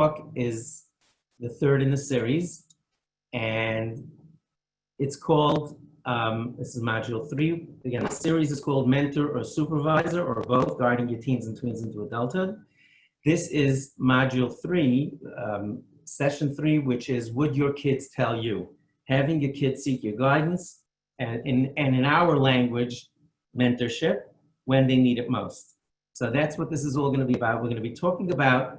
talk is the third in the series, and it's called, this is module 3. Again, the series is called Mentor or Supervisor, or both, Guiding Your Teens and Tweens into Adulthood. This is module 3, session 3, which is Would Your Kids Tell You? Having your kids seek your guidance, and in our language, mentorship, when they need it most. So that's what this is all going to be about. We're going to be talking about,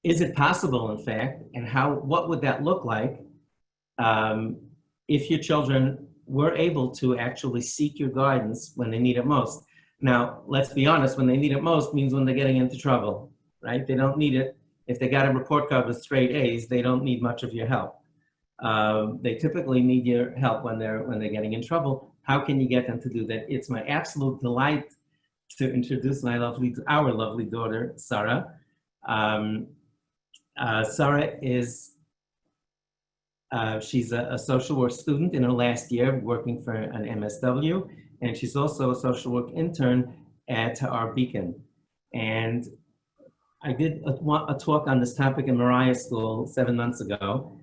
is it possible, in fact, and what would that look like if your children were able to actually seek your guidance when they need it most. Now, let's be honest, when they need it most means when they're getting into trouble, right? They don't need it. If they got a report card with straight A's, they don't need much of your help. They typically need your help when they're getting in trouble. How can you get them to do that? It's my absolute delight to introduce our lovely daughter, Sarah. Sarah is, she's a social work student in her last year working for an MSW, and she's also a social work intern at our Beacon. And I did a talk on this topic in Mariah School 7 months ago,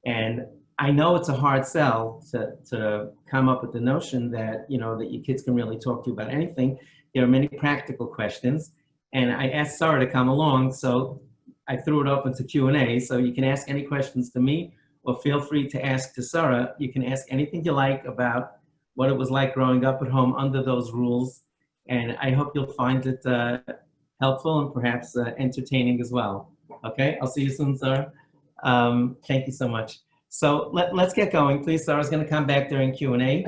and I know it's a hard sell to come up with the notion that, you know, that your kids can really talk to you about anything. There are many practical questions, and I asked Sarah to come along, so I threw it open to Q&A, so you can ask any questions to me, or feel free to ask to Sarah. You can ask anything you like about what it was like growing up at home under those rules, and I hope you'll find it helpful and perhaps entertaining as well. Okay, I'll see you soon, Sarah. Thank you so much. So let's get going, please. Sarah's going to come back during Q&A.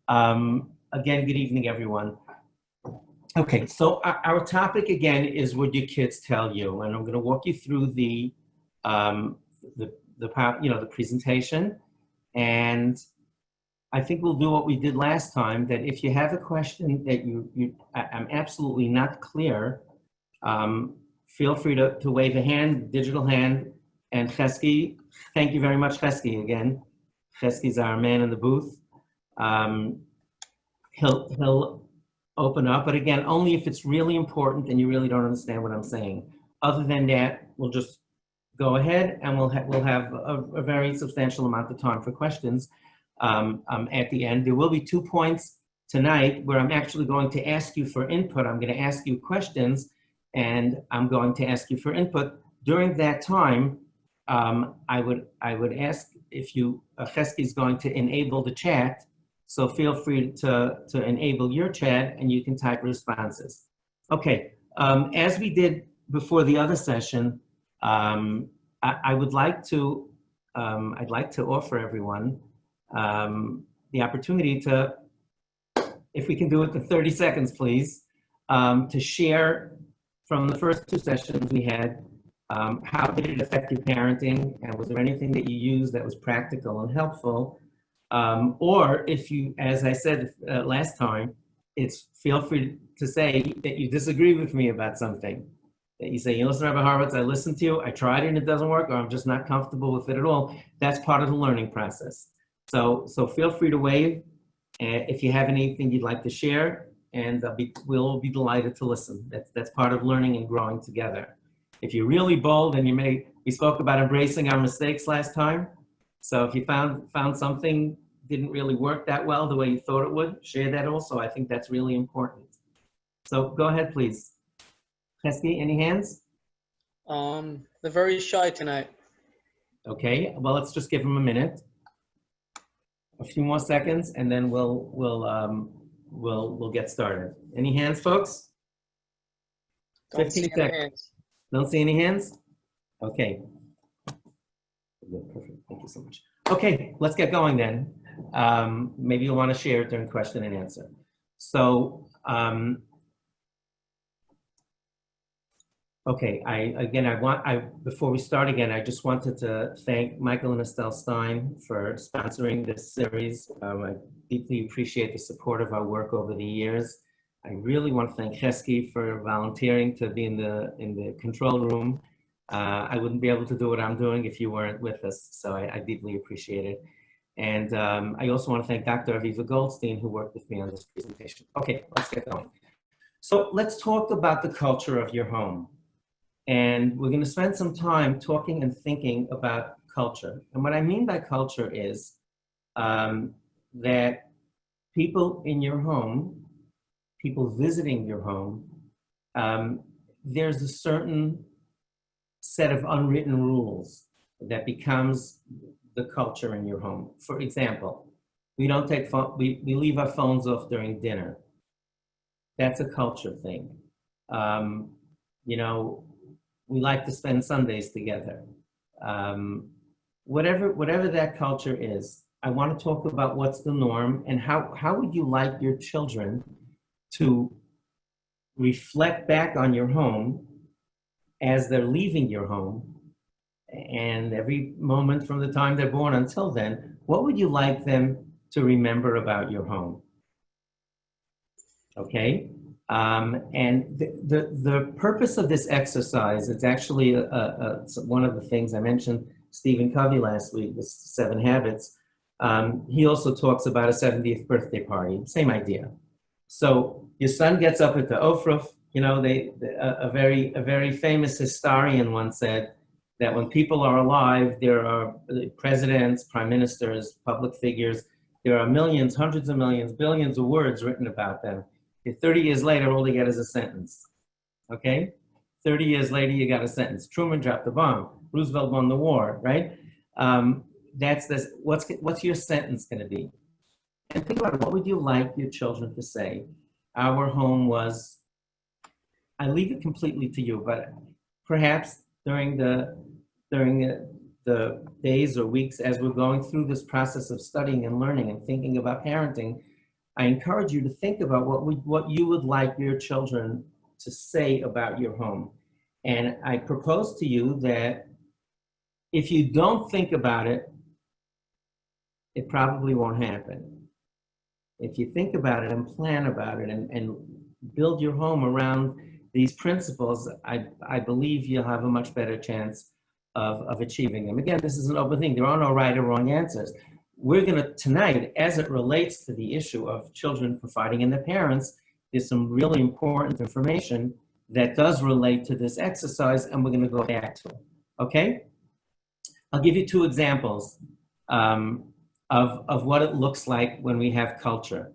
Again, good evening, everyone. Okay, so our topic again is Would Your Kids Tell You? And I'm going to walk you through the presentation, and I think we'll do what we did last time, that if you have a question that I'm absolutely not clear, feel free to wave a hand, digital hand, and Chesky, thank you very much, Chesky, again. Chesky's our man in the booth. He'll open up, but again, only if it's really important and you really don't understand what I'm saying. Other than that, we'll just go ahead and we'll have a very substantial amount of time for questions at the end. There will be 2 points tonight where I'm actually going to ask you for input. I'm going to ask you questions, and I'm going to ask you for input. During that time, I would ask if Chesky is going to enable the chat, so feel free to enable your chat and you can type responses. Okay, as we did before the other session, I'd like to offer everyone the opportunity to, if we can do it for 30 seconds, please, to share from the first 2 sessions we had, how did it affect your parenting, and was there anything that you used that was practical and helpful? Or if you, as I said last time, feel free to say that you disagree with me about something. That you say, you listen, Rabbi Horowitz, I listened to you, I tried it and it doesn't work, or I'm just not comfortable with it at all. That's part of the learning process. So feel free to wave if you have anything you'd like to share, and we'll be delighted to listen. That's part of learning and growing together. If you're really bold, and we spoke about embracing our mistakes last time. So if you found something didn't really work that well the way you thought it would, share that also. I think that's really important. So go ahead, please. Chesky, any hands? They're very shy tonight. Okay, well, let's just give them a minute. A few more seconds, and then we'll get started. Any hands, folks? 15 seconds. Don't see any hands? Okay. Perfect. Thank you so much. Okay, let's get going then. Maybe you'll want to share it during question and answer. So, okay, before we start again, I just wanted to thank Michael and Estelle Stein for sponsoring this series. I deeply appreciate the support of our work over the years. I really want to thank Chesky for volunteering to be in the control room. I wouldn't be able to do what I'm doing if you weren't with us, so I deeply appreciate it. And I also want to thank Dr. Aviva Goldstein, who worked with me on this presentation. Okay, let's get going. So let's talk about the culture of your home. And we're going to spend some time talking and thinking about culture. And what I mean by culture is that people in your home, people visiting your home, there's a certain set of unwritten rules that becomes the culture in your home. For example, we don't take we leave our phones off during dinner. That's a culture thing. You know, we like to spend Sundays together. Whatever that culture is, I want to talk about what's the norm and how would you like your children to reflect back on your home as they're leaving your home, and every moment from the time they're born until then, what would you like them to remember about your home? Okay? And the purpose of this exercise, it's actually one of the things I mentioned Stephen Covey last week, the 7 Habits. He also talks about a 70th birthday party, same idea. So your son gets up at the Ofruf, you know, a very famous historian once said that when people are alive, there are presidents, prime ministers, public figures, there are millions, hundreds of millions, billions of words written about them. 30 years later, all they get is a sentence, okay? 30 years later, you got a sentence. Truman dropped the bomb. Roosevelt won the war, right? That's this. What's your sentence going to be? And think about it. What would you like your children to say? Our home was. I leave it completely to you, but perhaps during the days or weeks as we're going through this process of studying and learning and thinking about parenting, I encourage you to think about what you would like your children to say about your home. And I propose to you that if you don't think about it, it probably won't happen. If you think about it and plan about it and build your home around these principles, I believe you'll have a much better chance of achieving them. Again, this is an open thing. There are no right or wrong answers. We're going to, tonight, as it relates to the issue of children confiding in their parents, there's some really important information that does relate to this exercise, and we're going to go back to it. Okay? I'll give you 2 examples of what it looks like when we have culture.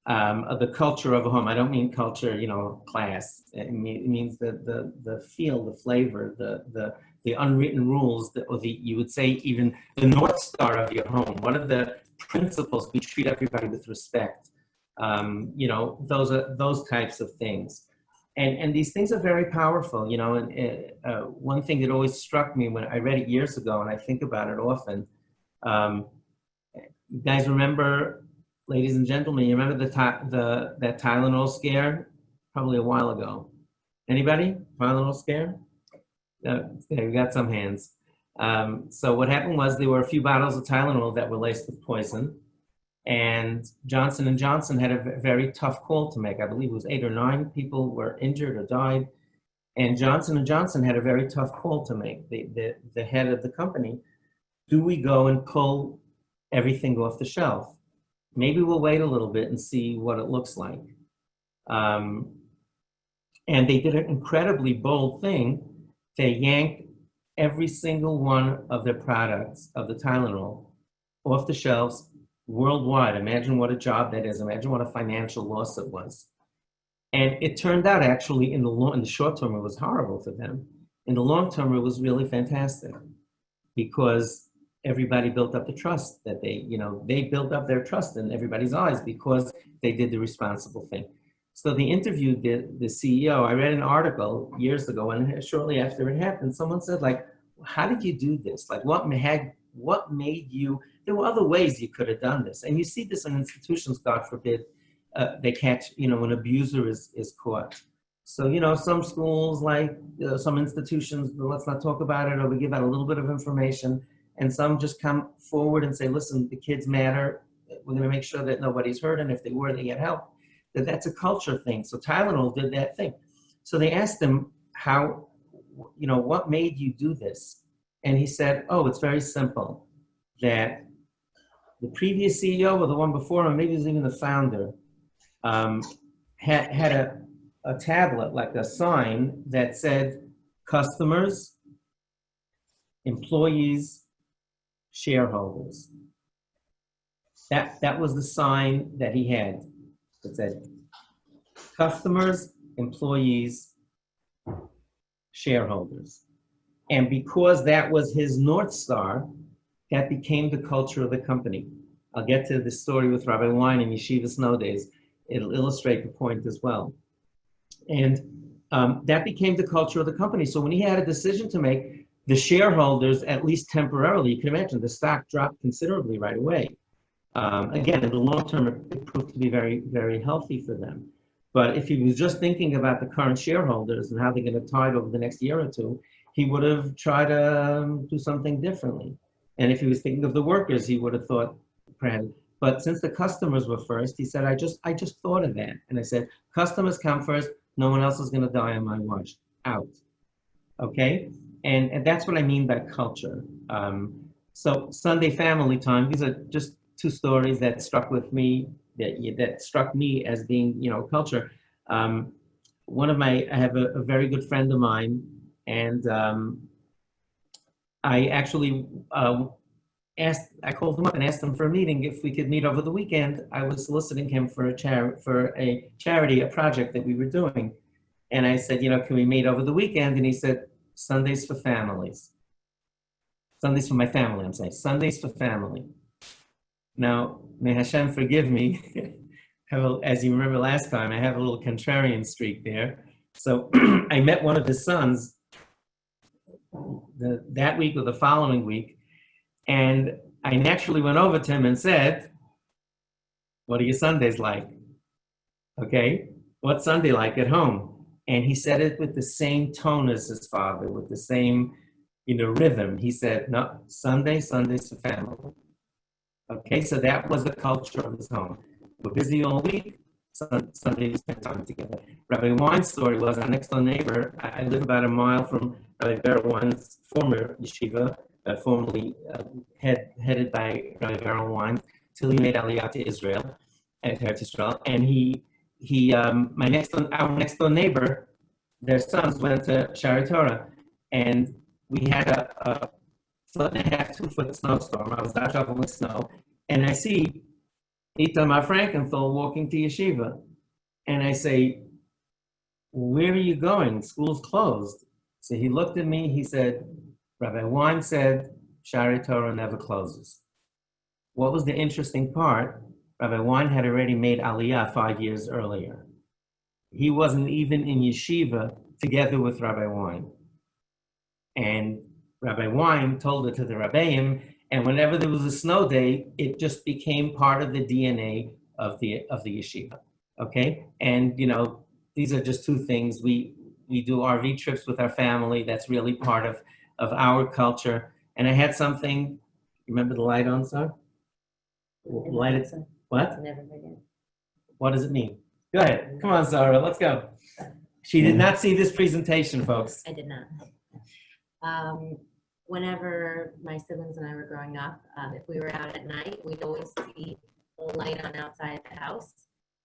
Of the culture of a home. I don't mean culture, you know, class. It means the feel, the flavor, the unwritten rules, or you would say even the North Star of your home. What are the principles? We treat everybody with respect. You know, those types of things. And these things are very powerful, you know, and one thing that always struck me when I read it years ago, and I think about it often, you guys remember, ladies and gentlemen, you remember that Tylenol Scare? Probably a while ago. Anybody? Tylenol Scare? Okay, we got some hands. So what happened was there were a few bottles of Tylenol that were laced with poison, and Johnson & Johnson had a very tough call to make. I believe it was 8 or 9 people were injured or died, and Johnson & Johnson had a very tough call to make. The head of the company, do we go and pull everything off the shelf? Maybe we'll wait a little bit and see what it looks like. And they did an incredibly bold thing. They yanked every single one of their products of the Tylenol off the shelves worldwide. Imagine what a job that is. Imagine what a financial loss it was. And it turned out actually in the short term, it was horrible for them. In the long term, it was really fantastic because everybody built up the trust that they built up their trust in everybody's eyes because they did the responsible thing. So they interviewed the CEO. I read an article years ago, and shortly after it happened, someone said, like, how did you do this? Like, what made you, there were other ways you could have done this. And you see this in institutions, God forbid, they catch, an abuser is caught. So, some schools, like some institutions, let's not talk about it, or we give out a little bit of information, and some just come forward and say, listen, the kids matter. We're going to make sure that nobody's hurt, and if they were, they get help. That's a culture thing. So Tylenol did that thing. So they asked him how, what made you do this? And he said, oh, it's very simple. That the previous CEO or the one before him, maybe it was even the founder, had a tablet, like a sign that said, customers, employees, shareholders. That was the sign that he had. It said customers, employees, shareholders. And because that was his North Star, that became the culture of the company. I'll get to the story with Rabbi Wein in Yeshiva Snow Days. It'll illustrate the point as well. And that became the culture of the company. So when he had a decision to make, the shareholders, at least temporarily, you can imagine the stock dropped considerably right away. Again, in the long term, it proved to be very, very healthy for them. But if he was just thinking about the current shareholders and how they're going to tide over the next year or two, he would have tried to do something differently. And if he was thinking of the workers, he would have thought, perhaps. But since the customers were first, he said, I just thought of that. And I said, customers come first. No one else is going to die on my watch. Out. Okay? And that's what I mean by culture. So Sunday family time, these are just two stories that struck with me, that struck me as being, culture. I have a very good friend of mine, and I actually I called him up and asked him for a meeting if we could meet over the weekend. I was soliciting him for a charity, a project that we were doing. And I said, can we meet over the weekend? And he said, Sundays for families. Sundays for my family, I'm saying. Sundays for family. Now, may Hashem forgive me. As you remember last time, I have a little contrarian streak there. So I met one of his sons that week or the following week, and I naturally went over to him and said, what are your Sundays like? Okay, what's Sunday like at home? And he said it with the same tone as his father, with the same, rhythm. He said, no, Sundays for family. Okay, so that was the culture of his home. We're busy all week. Sunday we spend time together. Rabbi Wein's story was our next door neighbor. I live about a mile from Rabbi Beryl Wein's former yeshiva, formerly headed by Rabbi Beryl Wein, till he made Aliyah to Israel, and our next door neighbor, their sons went to Shari Torah, and we had a 1.5 to 2 foot snowstorm. I was out shoveling snow, and I see Itamar Frankenthal walking to yeshiva. And I say, where are you going? School's closed. So he looked at me, he said, Rabbi Wein said, Shari Torah never closes. What was the interesting part? Rabbi Wein had already made Aliyah 5 years earlier. He wasn't even in yeshiva together with Rabbi Wein. And Rabbi Wein told it to the Rabbeim, and whenever there was a snow day, it just became part of the DNA of the yeshiva. Okay, and these are just two things. We do RV trips with our family. That's really part of our culture. And I had something. Remember the light on, sir? Light it. What? Never forget. What does it mean? Go ahead. Come on, Sarah. Let's go. She did not see this presentation, folks. I did not. Whenever my siblings and I were growing up, if we were out at night, we'd always see a light on outside the house.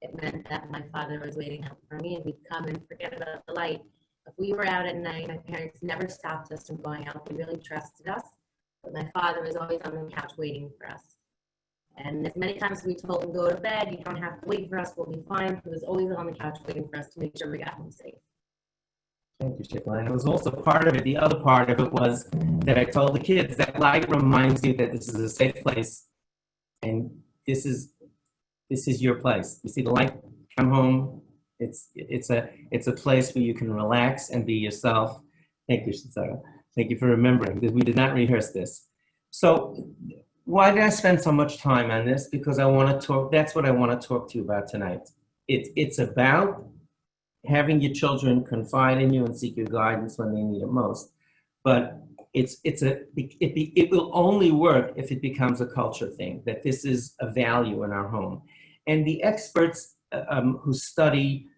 It meant that my father was waiting up for me, and we'd come and forget about the light. If we were out at night, my parents never stopped us from going out. They really trusted us. But my father was always on the couch waiting for us. And as many times as we told him, go to bed, you don't have to wait for us, we'll be fine. He was always on the couch waiting for us to make sure we got home safe. Thank you, Shikla. And it was also part of it. The other part of it was that I told the kids that light reminds you that this is a safe place, and this is your place. You see the light, come home. It's a place where you can relax and be yourself. Thank you, Sarah. Thank you for remembering that we did not rehearse this. So why did I spend so much time on this? Because I want to talk. That's what I want to talk to you about tonight. It's about having your children confide in you and seek your guidance when they need it most. But it will only work if it becomes a culture thing, that this is a value in our home. And the experts who study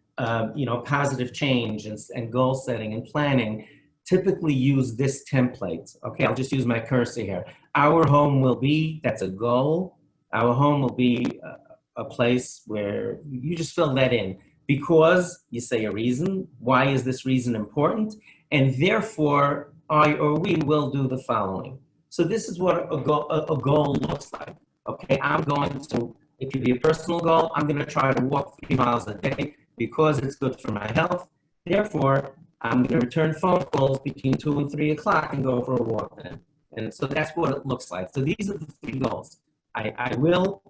positive change and goal setting and planning typically use this template. Okay, I'll just use my cursor here. Our home will be, that's a goal. Our home will be a place where you just fill that in. Because you say a reason, why is this reason important? and therefore I or we will do the following. So this is what a goal looks like. Okay, I'm going to, it could be a personal goal, I'm going to try to walk 3 miles a day because it's good for my health. Therefore, I'm going to return phone calls between 2 and 3 o'clock and go for a walk then. And so that's what it looks like. So these are the 3 goals. I will,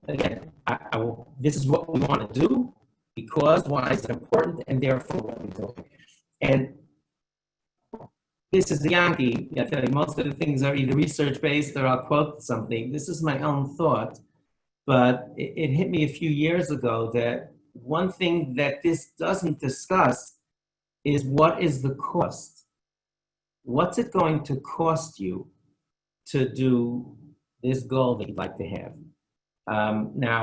again, I will, this is what we want to do because why is it important and therefore what we're doing. And this is the Yankee. I tell you, most of the things are either research-based or I'll quote something. This is my own thought, but it hit me a few years ago that one thing that this doesn't discuss is what is the cost? What's it going to cost you to do this goal that you'd like to have? Now,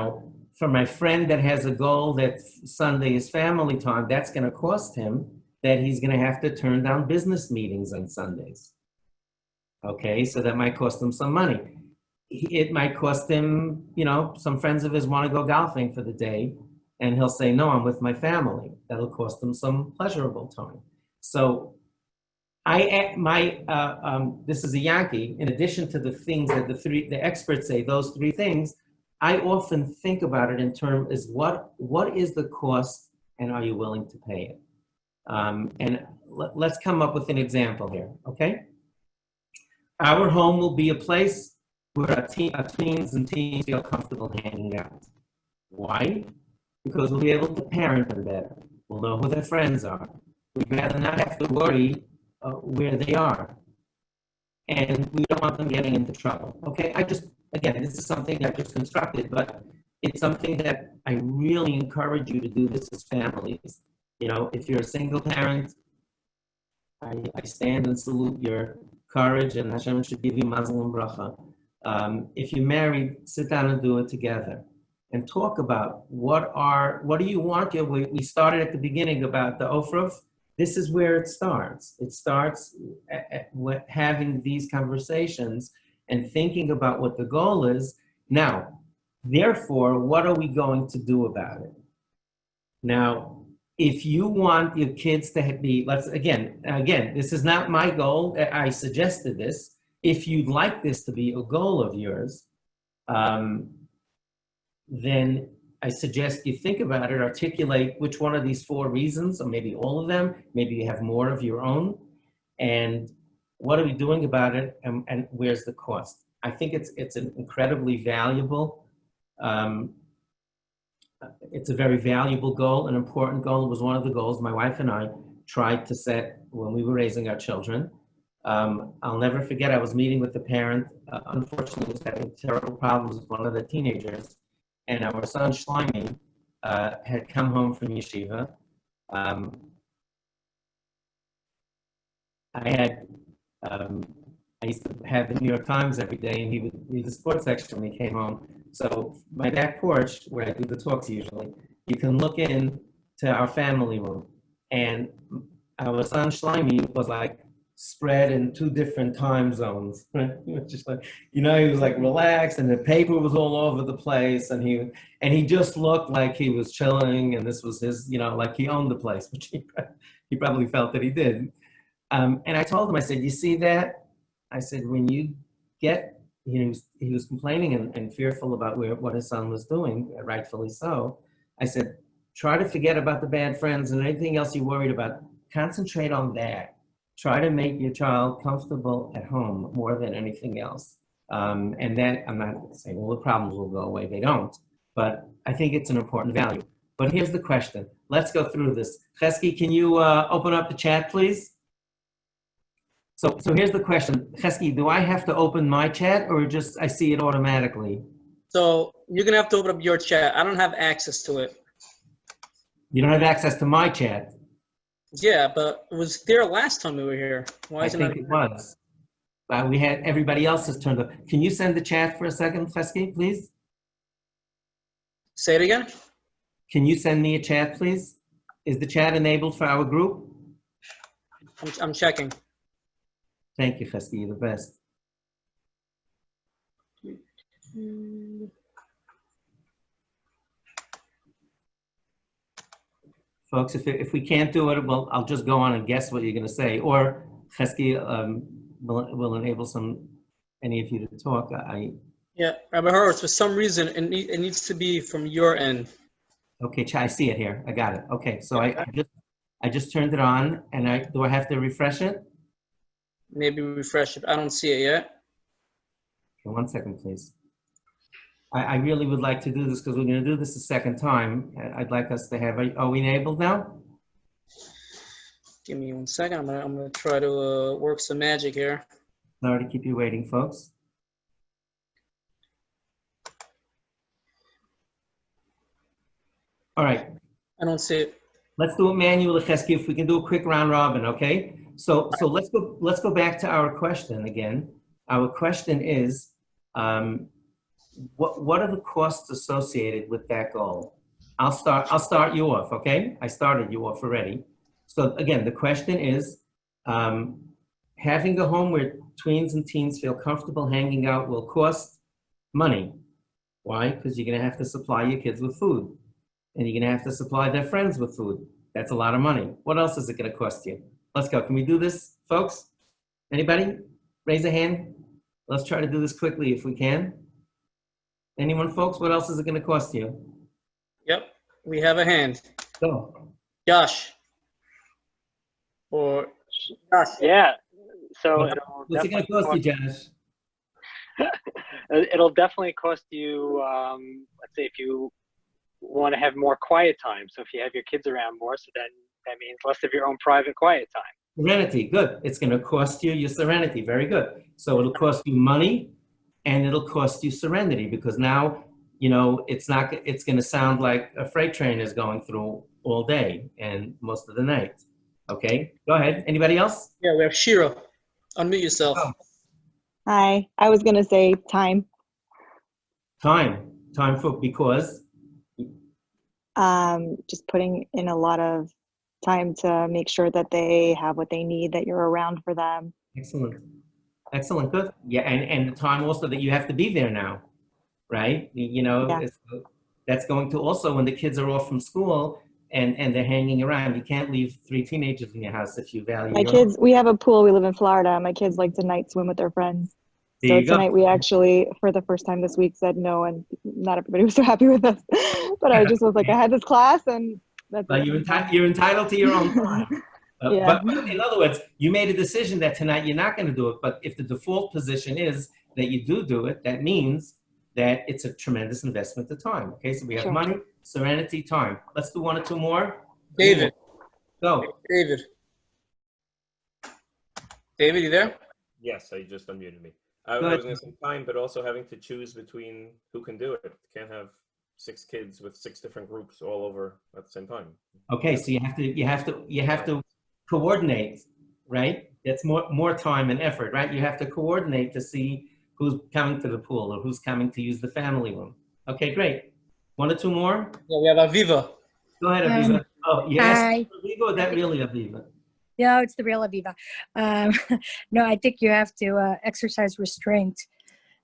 for my friend that has a goal that Sunday is family time, that's going to cost him that he's going to have to turn down business meetings on Sundays. Okay, so that might cost him some money. It might cost him, you know, some friends of his want to go golfing for the day, and he'll say, no, I'm with my family. That'll cost him some pleasurable time. So this is a Yankee. In addition to the things that the experts say, those 3 things, I often think about it in terms is what is the cost and are you willing to pay it? And let's come up with an example here, okay? Our home will be a place where our tweens and teens feel comfortable hanging out. Why? Because we'll be able to parent them better. We'll know who their friends are. We'd rather not have to worry where they are. And we don't want them getting into trouble. Okay, again, this is something I just constructed, but it's something that I really encourage you to do this as families. You know, if you're a single parent, I stand and salute your courage, and Hashem should give you mazel and bracha. If you're married, sit down and do it together, and talk about what do you want? We started at the beginning about the ofruf. This is where it starts. It starts with having these conversations and thinking about what the goal is. Now, therefore, what are we going to do about it? Now, if you want your kids to be, again, this is not my goal. I suggested this. If you'd like this to be a goal of yours, then I suggest you think about it, articulate which one of these 4 reasons, or maybe all of them. Maybe you have more of your own. And what are we doing about it, and where's the cost? I think it's an incredibly valuable, it's a very valuable goal, an important goal. It was one of the goals my wife and I tried to set when we were raising our children. I'll never forget, I was meeting with the parent, unfortunately was having terrible problems with one of the teenagers, and our son Shlomi had come home from yeshiva. I used to have the New York Times every day, and he would read the sports section when he came home. So my back porch, where I do the talks usually, you can look in to our family room. And our son Shlomi was like spread in 2 different time zones. Right? He was just like, you know, he was like relaxed, and the paper was all over the place, and he just looked like he was chilling, and this was his, you know, like he owned the place, which he probably felt that he did. And I told him, I said, you see that? I said, when you get, you know, he was complaining and fearful about what his son was doing, rightfully so. I said, try to forget about the bad friends and anything else you're worried about. Concentrate on that. Try to make your child comfortable at home more than anything else. And that, I'm not saying all the problems will go away, they don't, but I think it's an important value. But here's the question. Let's go through this. Chesky, can you open up the chat, please? So here's the question. Chesky, do I have to open my chat or just I see it automatically? So you're going to have to open up your chat. I don't have access to it. You don't have access to my chat? Yeah, but it was there last time we were here. Why is it not? I think it was. We had everybody else's turned up. Can you send the chat for a second, Chesky, please? Say it again? Can you send me a chat, please? Is the chat enabled for our group? I'm checking. Thank you, Chesky. You're the best. Folks, if we can't do it, well, I'll just go on and guess what you're going to say, or Chesky will enable any of you to talk. Yeah, Rabbi Horowitz, for some reason, it needs to be from your end. Okay, I see it here. I got it. Okay, so I just turned it on, and do I have to refresh it? Maybe refresh it. I don't see it yet. Okay, 1 second, please. I really would like to do this because we're going to do this a second time. I'd like us to have. Are we enabled now? Give me 1 second. I'm gonna try to work some magic here. Sorry to keep you waiting, folks. All right. I don't see it. Let's do it manually, Chesky, if we can do a quick round robin, okay? So let's go back to our question again. Our question is, what are the costs associated with that goal? I'll start you off, okay? I started you off already. So again, the question is, having a home where tweens and teens feel comfortable hanging out will cost money. Why? Because you're gonna have to supply your kids with food. And you're gonna have to supply their friends with food. That's a lot of money. What else is it gonna cost you? Let's go. Can we do this, folks? Anybody? Raise a hand. Let's try to do this quickly if we can. Anyone, folks? What else is it gonna cost you? Yep, we have a hand. Go. Josh. Or Josh. Yeah. So What's it gonna cost you, Josh? it'll definitely cost you, let's say if you want to have more quiet time. So if you have your kids around more, so then that means less of your own private quiet time. Serenity, good. It's gonna cost you your serenity, very good. So it'll cost you money and it'll cost you serenity because now, you know, it's gonna sound like a freight train is going through all day and most of the night. Okay, go ahead. Anybody else? Yeah, we have Shira. Unmute yourself. Oh. Hi, I was gonna say time. Time for, because, Just putting in a lot of time to make sure that they have what they need, that you're around for them. excellent, good. Yeah, and the time also that you have to be there now, right? You know, Yeah. that's going to also, when the kids are off from school and they're hanging around, you can't leave 3 teenagers in your house if you value My your kids, we have a pool, we live in Florida. My kids like to night swim with their friends. There So you go. tonight we actually, for the first time this week, said no, and not everybody was so happy with us. But I just was like, I had this class and that's But it. you're entitled to your own time. Yeah. But in other words, you made a decision that tonight you're not going to do it. But if the default position is that you do it, that means that it's a tremendous investment of time. Okay, so we have Sure. money, serenity, time. Let's do 1 or 2 more. David. Go. David. David, you there? Yes, I just unmuted me. I Go ahead. was going to say time, but also having to choose between who can do it. Can't have 6 kids with 6 different groups all over at the same time. Okay, so you have to coordinate, right? That's more time and effort, right? You have to coordinate to see who's coming to the pool or who's coming to use the family room. Okay, great. 1 or 2 more. Yeah, we have Aviva. Go ahead, Aviva. Oh, yes. Hi. Aviva, or that really Aviva? No, it's the real Aviva. No, I think you have to exercise restraint.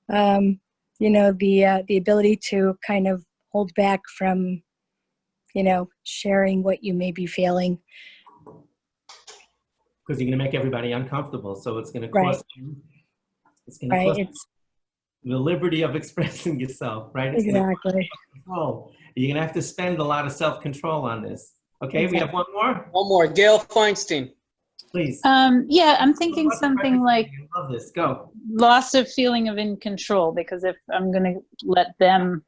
You know, the ability to kind of hold back from, you know, sharing what you may be feeling. Because you're going to make everybody uncomfortable. So it's going to Right. cost you. It's going to Right. cost It's the liberty of expressing yourself, right? It's gonna cost exactly. control. You're going to have to spend a lot of self-control on this. Okay, we have 1 more. One more. Gail Feinstein. Please. Yeah, I'm thinking something like I love this. Go. loss of feeling of in control, because if I'm going to let them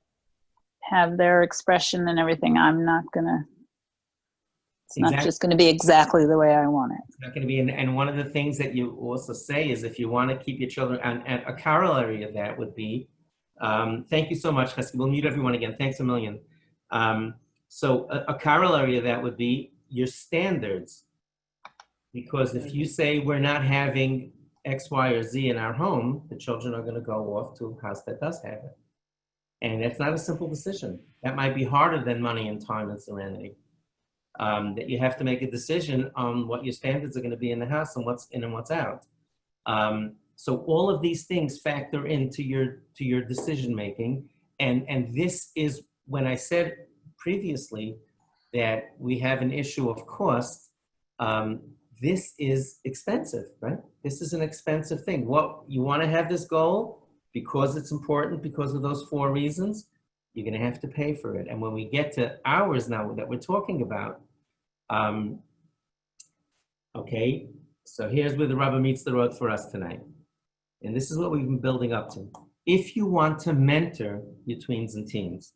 have their expression and everything, I'm not going to, it's not Exactly. just going to be exactly the way I want it. It's not going to be, and one of the things that you also say is if you want to keep your children, and a corollary of that would be, thank you so much, Chesky. We'll mute everyone again. Thanks a million. So a corollary of that would be your standards. Because if you say we're not having X, Y, or Z in our home, the children are going to go off to a house that does have it. And it's not a simple decision. That might be harder than money and time and serenity. That you have to make a decision on what your standards are going to be in the house and what's in and what's out. So all of these things factor into your decision making. And this is when I said previously, that we have an issue of cost, this is expensive, right? This is an expensive thing. What you want to have this goal because it's important, because of those 4 reasons, you're going to have to pay for it. And when we get to hours now that we're talking about, okay, so here's where the rubber meets the road for us tonight. And this is what we've been building up to. If you want to mentor your tweens and teens,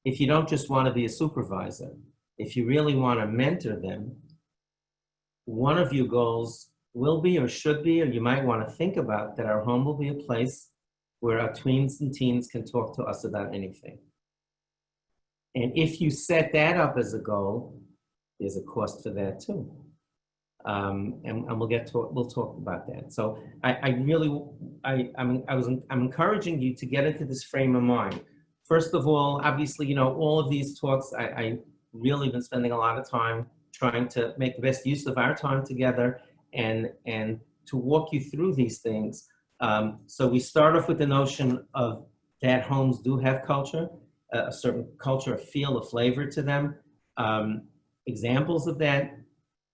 if you don't just want to be a supervisor, if you really want to mentor them, one of your goals will be or should be, or you might want to think about, that our home will be a place where our tweens and teens can talk to us about anything. And if you set that up as a goal, there's a cost for that too. And we'll talk about that. So I'm encouraging you to get into this frame of mind. First of all, obviously, you know, all of these talks, I really been spending a lot of time trying to make the best use of our time together and to walk you through these things. So we start off with the notion of that homes do have culture, a certain culture, a feel, a flavor to them. Examples of that,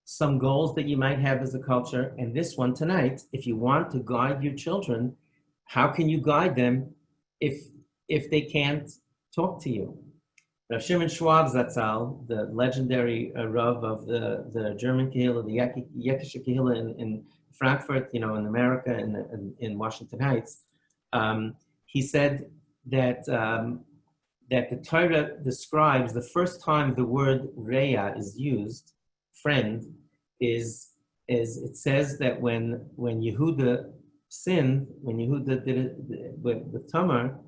some goals that you might have as a culture, and this one tonight, if you want to guide your children, how can you guide them if they can't talk to you? Rav Shimon Schwab Zatzal, the legendary Rav of the German Kehillah, the Yakisha Kehillah in Frankfurt, you know, in America, in Washington Heights, he said that that the Torah describes the first time the word Reya is used, friend, is it says that when Yehuda sinned, when Yehuda did it with Tamar,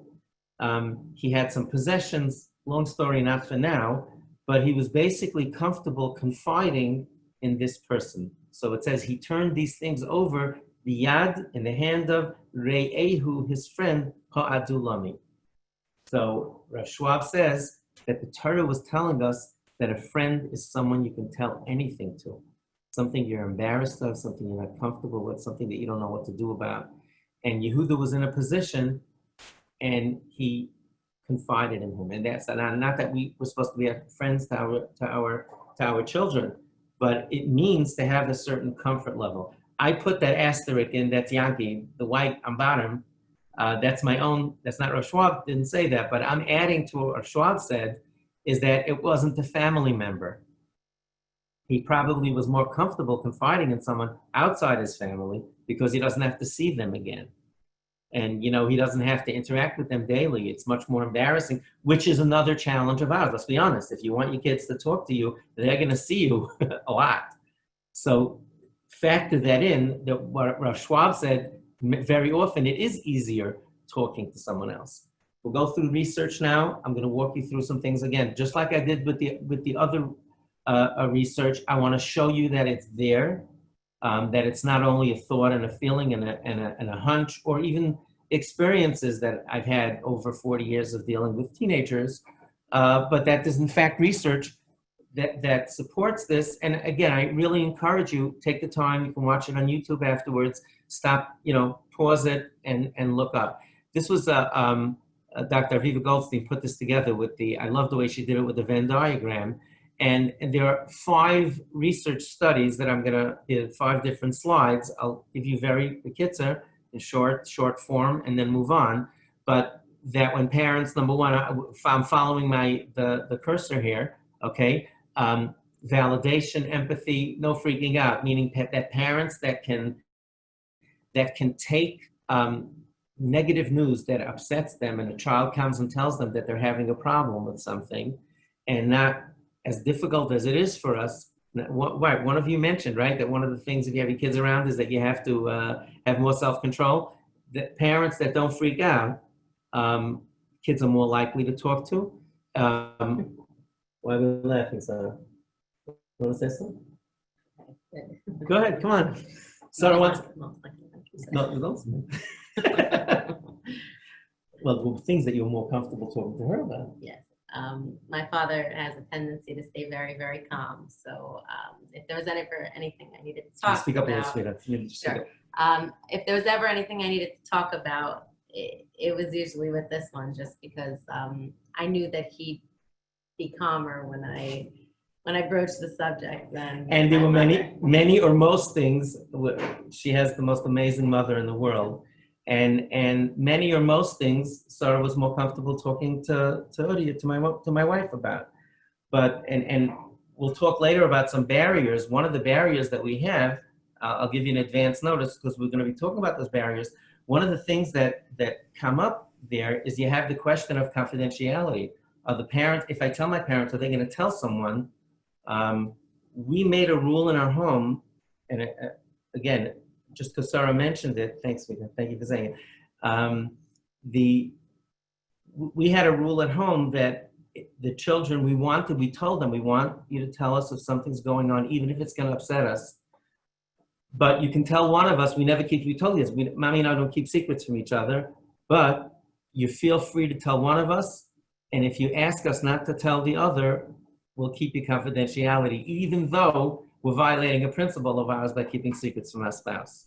he had some possessions. Long story, not for now, but he was basically comfortable confiding in this person. So it says he turned these things over, the yad, in the hand of Re'ehu, his friend, Ha'adulami. So Rav Schwab says that the Torah was telling us that a friend is someone you can tell anything to. Something you're embarrassed of, something you're not comfortable with, something that you don't know what to do about. And Yehuda was in a position, and he confided in him. And that's not that we were supposed to be friends to our children, but it means to have a certain comfort level. I put that asterisk in, that's Yankee, the white on bottom. That's my own, that's not Rav Schwab, didn't say that, but I'm adding to what Rav Schwab said, is that it wasn't a family member. He probably was more comfortable confiding in someone outside his family because he doesn't have to see them again. And, you know, he doesn't have to interact with them daily. It's much more embarrassing, which is another challenge of ours. Let's be honest. If you want your kids to talk to you, they're going to see you a lot. So factor that in, that what Rav Schwab said, very often it is easier talking to someone else. We'll go through research now. I'm going to walk you through some things again. Just like I did with the other research, I want to show you that it's there. That it's not only a thought and a feeling and a hunch, or even experiences that I've had over 40 years of dealing with teenagers, but that there's in fact research that supports this. And again, I really encourage you, take the time, you can watch it on YouTube afterwards, stop, you know, pause it and look up. This was Dr. Aviva Goldstein put this together with I love the way she did it with the Venn diagram. And there are 5 research studies that I'm going to, 5 different slides. I'll give you very kitzur in short form and then move on. But that when parents, number one, I'm following the cursor here, okay? Validation, empathy, no freaking out, meaning that parents that can take negative news that upsets them, and a child comes and tells them that they're having a problem with something, and not as difficult as it is for us. Right, one of you mentioned, right, that one of the things if you have your kids around is that you have to have more self-control. That parents that don't freak out, kids are more likely to talk to. Why are we laughing, Sarah? You want to say something? Go ahead, come on. Sarah wants. No, don't. Well, things that you're more comfortable talking to her about. Yes. My father has a tendency to stay very, very calm. So if there was anything I needed to talk Speak up a little, about, sweetheart. sure. If there was ever anything I needed to talk about, it was usually with this one, just because I knew that he'd be calmer when I when I broached the subject, then. And there my were mother- many or most things. She has the most amazing mother in the world, and many or most things Sarah was more comfortable talking to Udi, to my wife about. But and we'll talk later about some barriers. One of the barriers that we have, I'll give you an advance notice because we're going to be talking about those barriers. One of the things that come up there is you have the question of confidentiality. The parent, if I tell my parents, are they going to tell someone? We made a rule in our home, and again, just because Sarah mentioned it, thanks, Vika, thank you for saying it. We had a rule at home that the children, we told them, we want you to tell us if something's going on, even if it's going to upset us. But you can tell one of us, we told you this, Mommy and I don't keep secrets from each other, but you feel free to tell one of us, and if you ask us not to tell the other, we'll keep your confidentiality, even though we're violating a principle of ours by keeping secrets from our spouse.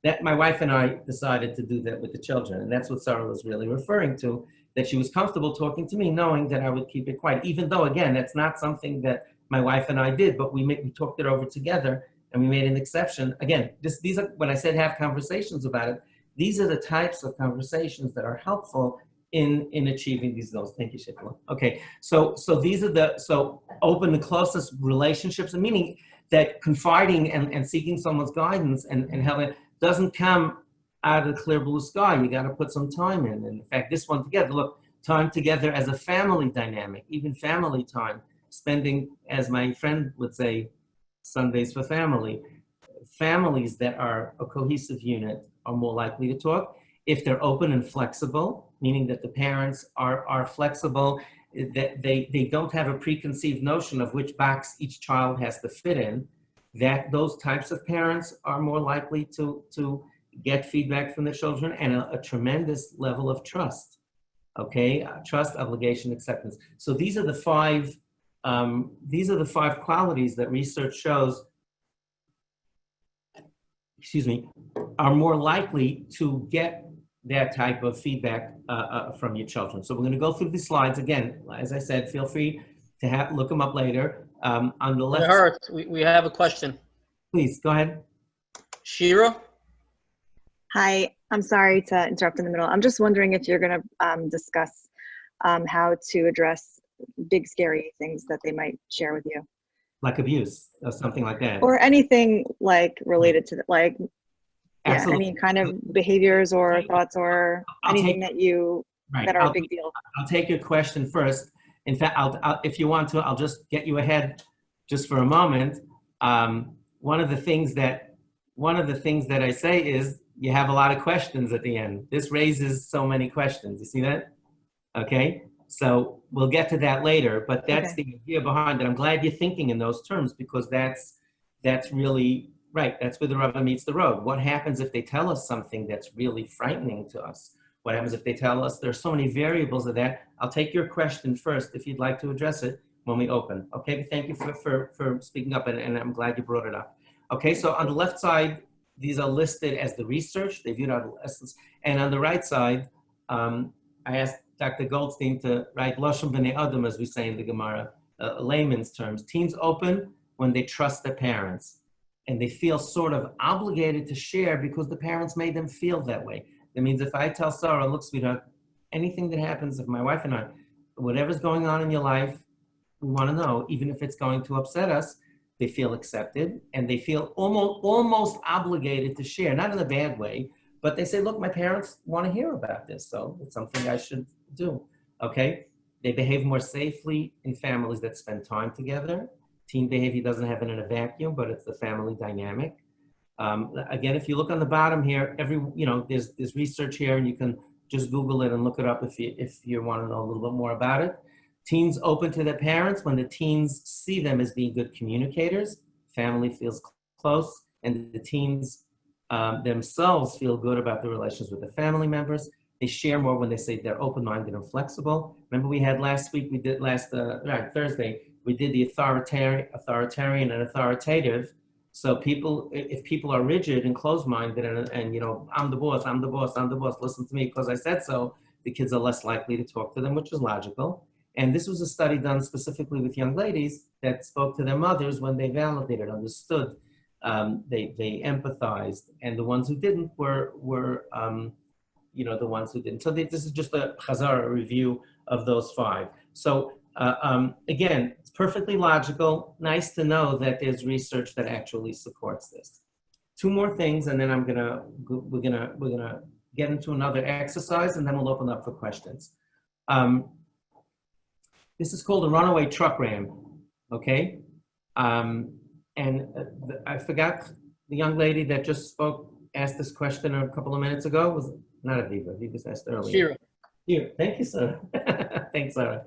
That my wife and I decided to do that with the children, and that's what Sarah was really referring to, that she was comfortable talking to me, knowing that I would keep it quiet, even though, again, that's not something that my wife and I did, but we talked it over together, and we made an exception. Again, these are, when I said have conversations about it, these are the types of conversations that are helpful in achieving these goals. Thank you, Shifla. Okay, so these are so open the closest relationships, and meaning that confiding and seeking someone's guidance and helping doesn't come out of the clear blue sky. You got to put some time in. And in fact, this one together, look, time together as a family dynamic, even family time, spending, as my friend would say, Sundays for family. Families that are a cohesive unit are more likely to talk. If they're open and flexible, meaning that the parents are flexible, that they don't have a preconceived notion of which box each child has to fit in, that those types of parents are more likely to get feedback from the children, and a tremendous level of trust. Okay, trust, obligation, acceptance. So these are the five qualities that research shows, are more likely to get that type of feedback from your children. So we're going to go through these slides again. As I said, feel free to look them up later. On the left, Hurts, we have a question. please go ahead. Shira? Hi, I'm sorry to interrupt in the middle. I'm just wondering if you're going to discuss how to address big, scary things that they might share with you. Like abuse or something like that. Or anything like related to, like, yeah, Absolutely. any kind of behaviors or thoughts or anything that Right. that are a big deal. I'll take your question first. In fact, if you want to, I'll just get you ahead just for a moment. One of the things that I say is you have a lot of questions at the end. This raises so many questions. You see that? Okay. So we'll get to that later, but that's Okay. the idea behind it. I'm glad you're thinking in those terms, because that's really right. That's where the rubber meets the road. What happens if they tell us something that's really frightening to us? What happens if they tell us? There's so many variables of that. I'll take your question first if you'd like to address it when we open. Okay, but thank you for speaking up, and I'm glad you brought it up. Okay, so on the left side, these are listed as the research. They viewed adolescents. And on the right side, I asked Dr. Goldstein to write Loshem B'nei Adam, as we say in the Gemara, layman's terms. Teens open when they trust their parents, and they feel sort of obligated to share because the parents made them feel that way. That means if I tell Sarah, look, sweetheart, anything that happens, if my wife and I, whatever's going on in your life, we want to know, even if it's going to upset us, they feel accepted, and they feel almost obligated to share, not in a bad way, but they say, look, my parents want to hear about this, so it's something I should do, okay? They behave more safely in families that spend time together. Teen behavior doesn't happen in a vacuum, but it's the family dynamic. Again, if you look on the bottom here, there's research here, and you can just Google it and look it up if you want to know a little bit more about it. Teens open to their parents when the teens see them as being good communicators. Family feels close, and the teens themselves feel good about the relations with the family members. They share more when they say they're open-minded and flexible. Remember we had Thursday, we did the authoritarian and authoritative. So if people are rigid and closed-minded and I'm the boss, listen to me because I said so, the kids are less likely to talk to them, which is logical. And this was a study done specifically with young ladies that spoke to their mothers when they validated, understood, they empathized, and the ones who didn't were the ones who didn't. So this is just a chazara review of those 5. So again, it's perfectly logical. Nice to know that there's research that actually supports this. 2 more things, and then we're gonna get into another exercise, and then we'll open up for questions. This is called a runaway truck ram, okay? I forgot the young lady that just spoke, asked this question a couple of minutes ago. Was not Aviva. Aviva asked earlier. Shira. Here, thank you, Sarah. Thanks, Sarah.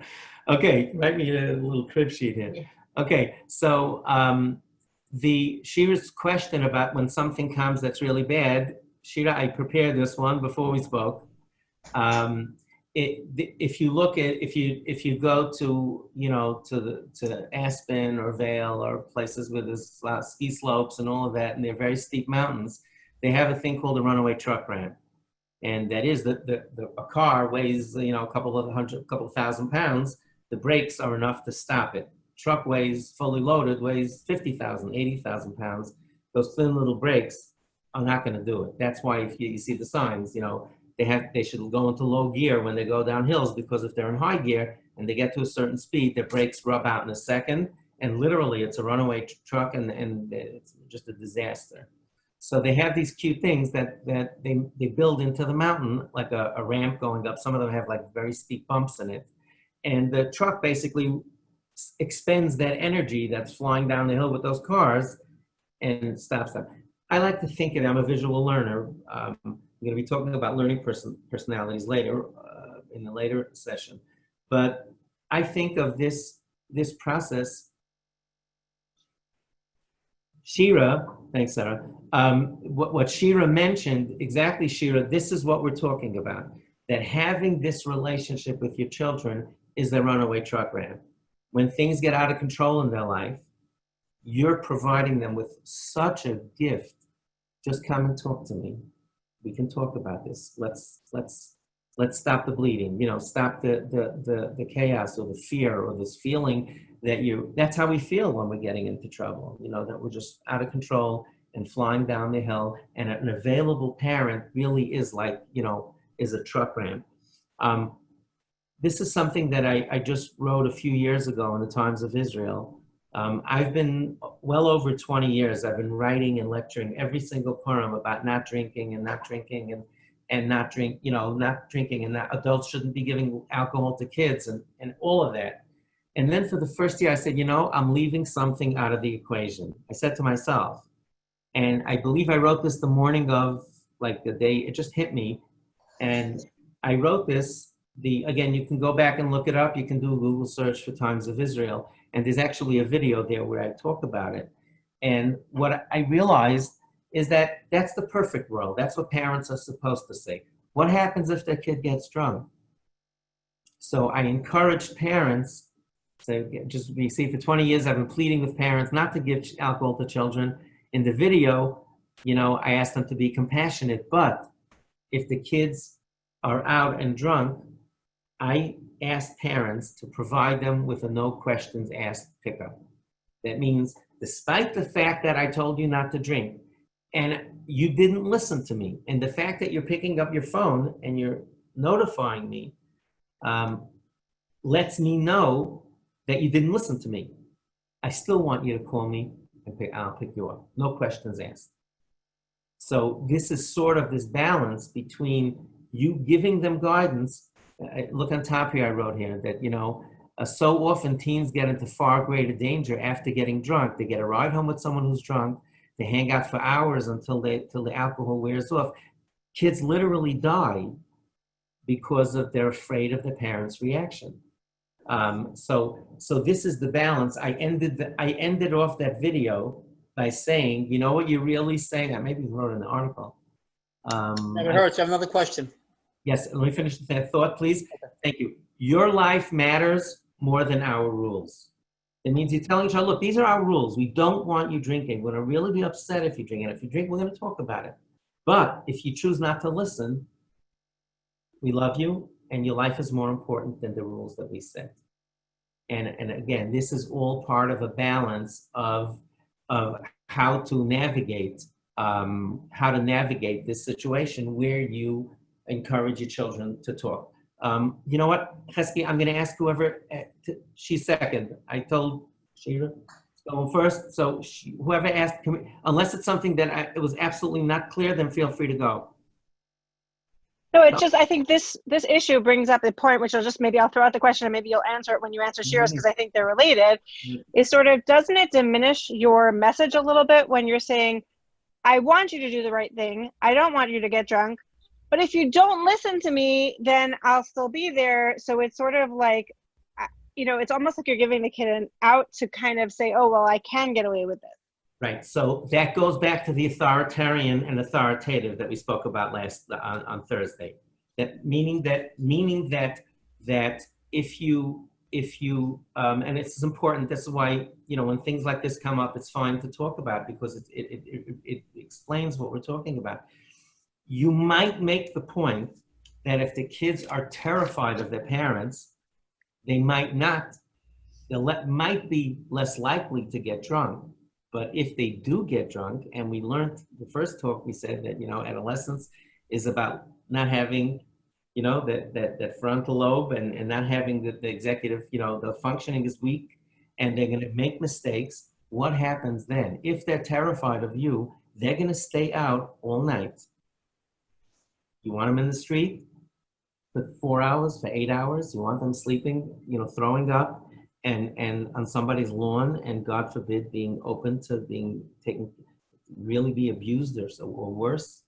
Okay, write me a little crib sheet here. Yeah. Okay, so Shira's question about when something comes that's really bad, Shira, I prepared this one before we spoke. If you go to to Aspen or Vail or places where there's ski slopes and all of that, and they're very steep mountains, they have a thing called a runaway truck ramp. And that is a car weighs, a couple thousand pounds. The brakes are enough to stop it. Truck weighs, fully loaded, weighs 50,000, 80,000 pounds. Those thin little brakes are not going to do it. That's why if you see the signs, they should go into low gear when they go down hills, because if they're in high gear and they get to a certain speed, their brakes rub out in a second. And literally it's a runaway truck and it's just a disaster. So they have these cute things that they build into the mountain, like a ramp going up. Some of them have like very steep bumps in it. And the truck basically expends that energy that's flying down the hill with those cars and stops them. I like to think of it, I'm a visual learner. I'm going to be talking about learning personalities later, in the later session. But I think of this process. Shira, thanks, Sarah. What Shira mentioned, exactly, Shira, this is what we're talking about. That having this relationship with your children is the runaway truck ramp. When things get out of control in their life, you're providing them with such a gift. Just come and talk to me. We can talk about this. Let's stop the bleeding. Stop the chaos or the fear or this feeling that's how we feel when we're getting into trouble. That we're just out of control and flying down the hill. And an available parent really is like, is a truck ramp. This is something that I just wrote a few years ago in the Times of Israel. I've been well over 20 years. I've been writing and lecturing every single Purim about not drinking and not drinking and not drinking, and that adults shouldn't be giving alcohol to kids and all of that. And then for the first year, I said, I'm leaving something out of the equation. I said to myself, and I believe I wrote this the morning of like the day, it just hit me. And I wrote this, again, you can go back and look it up. You can do a Google search for Times of Israel. And there's actually a video there where I talk about it. And what I realized is that that's the perfect world. That's what parents are supposed to say. What happens if their kid gets drunk? So I encouraged parents, you see, for 20 years, I've been pleading with parents not to give alcohol to children. In the video, I asked them to be compassionate, but if the kids are out and drunk, I asked parents to provide them with a no questions asked pickup. That means, despite the fact that I told you not to drink, and you didn't listen to me, and the fact that you're picking up your phone and you're notifying me lets me know that you didn't listen to me. I still want you to call me and I'll pick you up. No questions asked. So this is sort of this balance between you giving them guidance. Look on top here, I wrote here that, so often teens get into far greater danger after getting drunk. They get a ride home with someone who's drunk. They hang out for hours until the alcohol wears off. Kids literally die because they're afraid of the parents' reaction. So this is the balance. I ended off that video by saying, you know what you're really saying? I maybe wrote an article. It hurts. I have another question. Yes, let me finish that thought, please. Thank you. Your life matters more than our rules. It means you're telling each other, look, these are our rules. We don't want you drinking. We're going to really be upset if you drink. And if you drink, we're going to talk about it. But if you choose not to listen, we love you, and your life is more important than the rules that we set. And again, this is all part of a balance of how to navigate this situation where you encourage your children to talk. You know what, Chesky, I'm going to ask whoever, she's second. I told Shira to go first. So whoever asked, unless it's something that it was absolutely not clear, then feel free to go. No, it's just, I think this issue brings up a point, which I'll throw out the question and maybe you'll answer it when you answer Shira's, because I think they're related, is sort of, doesn't it diminish your message a little bit when you're saying, I want you to do the right thing, I don't want you to get drunk, but if you don't listen to me, then I'll still be there. So it's sort of like, it's almost like you're giving the kid an out to kind of say, oh, well, I can get away with this. Right. So that goes back to the authoritarian and authoritative that we spoke about on Thursday. That meaning that if you and it's important. This is why when things like this come up, it's fine to talk about because it explains what we're talking about. You might make the point that if the kids are terrified of their parents, they might be less likely to get drunk. But if they do get drunk, and we learned the first talk, we said that, adolescence is about not having, that frontal lobe and not having the executive, the functioning is weak and they're going to make mistakes. What happens then? If they're terrified of you, they're going to stay out all night. You want them in the street for 4 hours, for 8 hours. You want them sleeping, throwing up. And on somebody's lawn, and God forbid being open to being taken, really be abused or worse.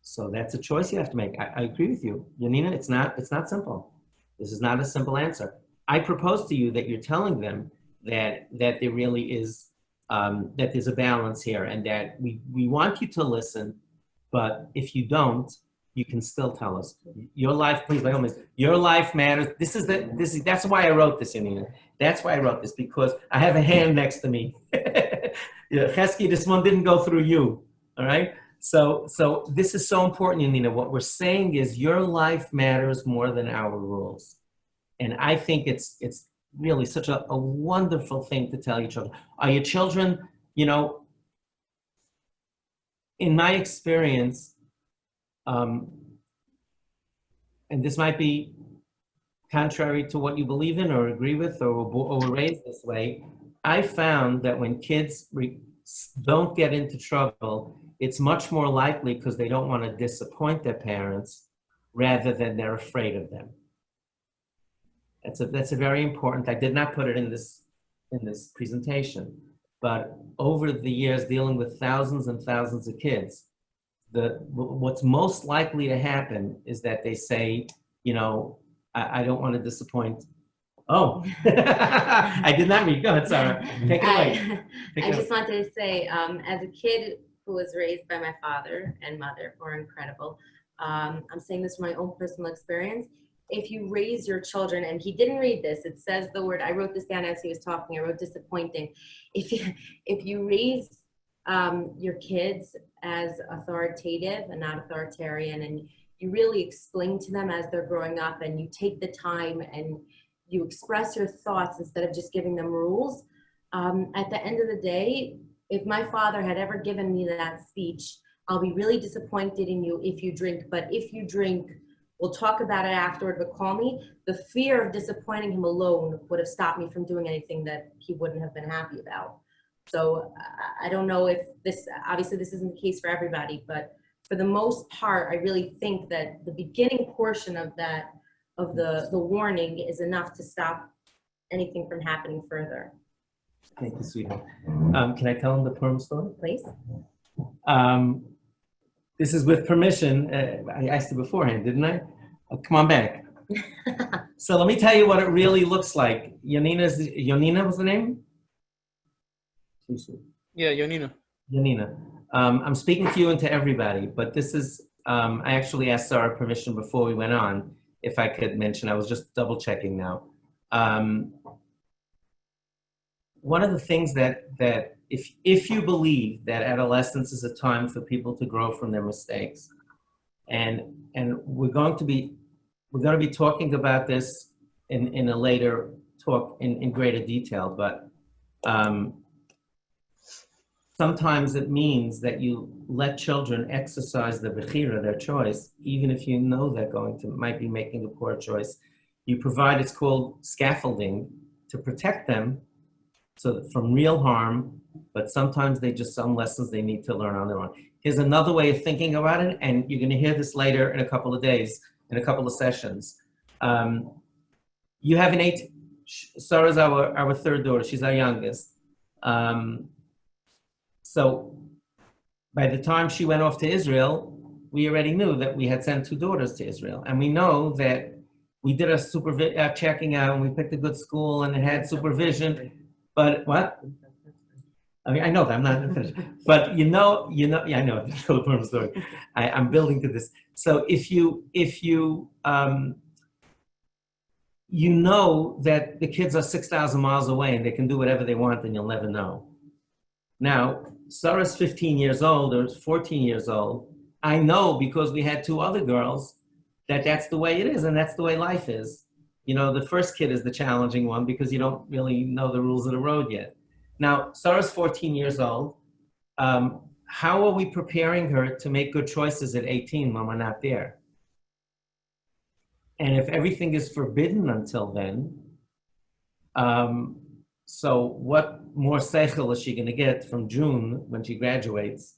So that's a choice you have to make. I agree with you, Janina. It's not simple. This is not a simple answer. I propose to you that you're telling them that there really is that there's a balance here, and that we want you to listen, but if you don't, you can still tell us. Your life, please, by all means, your life matters. That's why I wrote this, Janina. That's why I wrote this, because I have a hand next to me. Chesky, this one didn't go through you, all right? So this is so important, Janina. What we're saying is your life matters more than our rules. And I think it's really such a wonderful thing to tell your children. Are your children, in my experience, and this might be contrary to what you believe in or agree with or were raised this way, I found that when kids don't get into trouble, it's much more likely because they don't want to disappoint their parents rather than they're afraid of them. That's a very important, I did not put it in this presentation, but over the years dealing with thousands and thousands of kids, what's most likely to happen is that they say, I don't want to disappoint. Oh, I did not read. Go ahead, Sarah. Take it away. I just wanted to say, as a kid who was raised by my father and mother, who are incredible, I'm saying this from my own personal experience. If you raise your children, and he didn't read this, it says the word, I wrote this down as he was talking, I wrote disappointing. If you raise your kids as authoritative and not authoritarian, and you really explain to them as they're growing up, and you take the time and you express your thoughts instead of just giving them rules. At the end of the day, if my father had ever given me that speech, I'll be really disappointed in you if you drink, but if you drink, we'll talk about it afterward, but call me. The fear of disappointing him alone would have stopped me from doing anything that he wouldn't have been happy about. So I don't know if this, obviously this isn't the case for everybody, but for the most part, I really think that the beginning portion of that, of the warning is enough to stop anything from happening further. Thank you, sweetheart. Can I tell them the Purim story? Please. This is with permission. I asked you beforehand, didn't I? Oh, come on back. So let me tell you what it really looks like. Yonina was the name? Yeah, Yonina. Yonina. I'm speaking to you and to everybody, but this is, I actually asked Sarah permission before we went on, if I could mention. I was just double checking now. One of the things that if you believe that adolescence is a time for people to grow from their mistakes, and we're going to be talking about this in a later talk in greater detail, but sometimes it means that you let children exercise the bechira, their choice, even if you know they're might be making a poor choice. You provide, it's called scaffolding, to protect them from real harm, but sometimes some lessons they need to learn on their own. Here's another way of thinking about it, and you're going to hear this later in a couple of days, in a couple of sessions. You have Sarah's our third daughter. She's our youngest. So by the time she went off to Israel, we already knew that we had sent 2 daughters to Israel. And we know that we did a checking out and we picked a good school and it had supervision. But what? I mean, I know that I'm not finished. But yeah, I know the Philip story. I'm building to this. So if you know that the kids are 6,000 miles away and they can do whatever they want, then you'll never know. Now, Sarah's 15 years old or 14 years old. I know because we had 2 other girls that's the way it is and that's the way life is. You know, the first kid is the challenging one because you don't really know the rules of the road yet. Now, Sarah's 14 years old. How are we preparing her to make good choices at 18 when we're not there? And if everything is forbidden until then, so what more seichel is she going to get from June when she graduates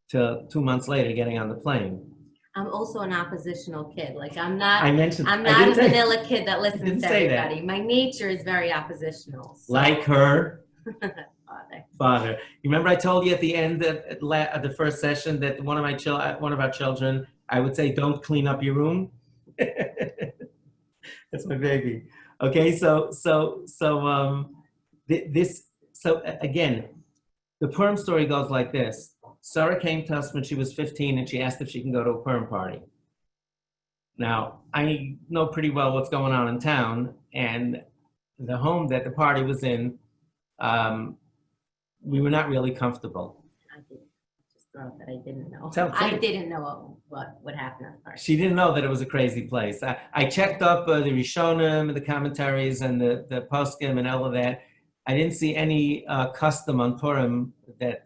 to 2 months later getting on the plane? I'm also an oppositional kid. Like I'm not I a didn't say- vanilla kid that listens didn't to say that. everybody. My nature is very oppositional. So. Like her Father. father. You remember I told you at the end at the first session that one of our children, I would say, don't clean up your room. That's my baby. Okay, so again, the Purim story goes like this. Sarah came to us when she was 15 and she asked if she can go to a Purim party. Now, I know pretty well what's going on in town, and the home that the party was in, we were not really comfortable. I did just throw out that I didn't know. Tell- I didn't know what would happen at the party. She didn't know that it was a crazy place. I checked up the Rishonim, the commentaries, and the poskim and all of that. I didn't see any custom on Purim that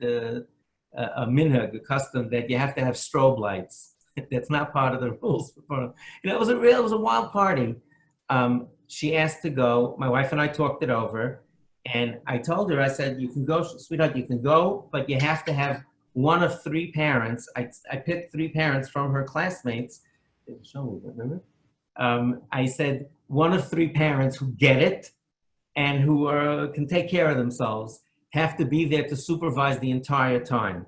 a minhag, a custom that you have to have strobe lights. That's not part of the rules for Purim. You know, it was a wild party. She asked to go. My wife and I talked it over, and I told her, I said, you can go, sweetheart, you can go, but you have to have one of 3 parents. I picked 3 parents from her classmates. Show me, remember? I said, one of 3 parents who get it and who can take care of themselves have to be there to supervise the entire time.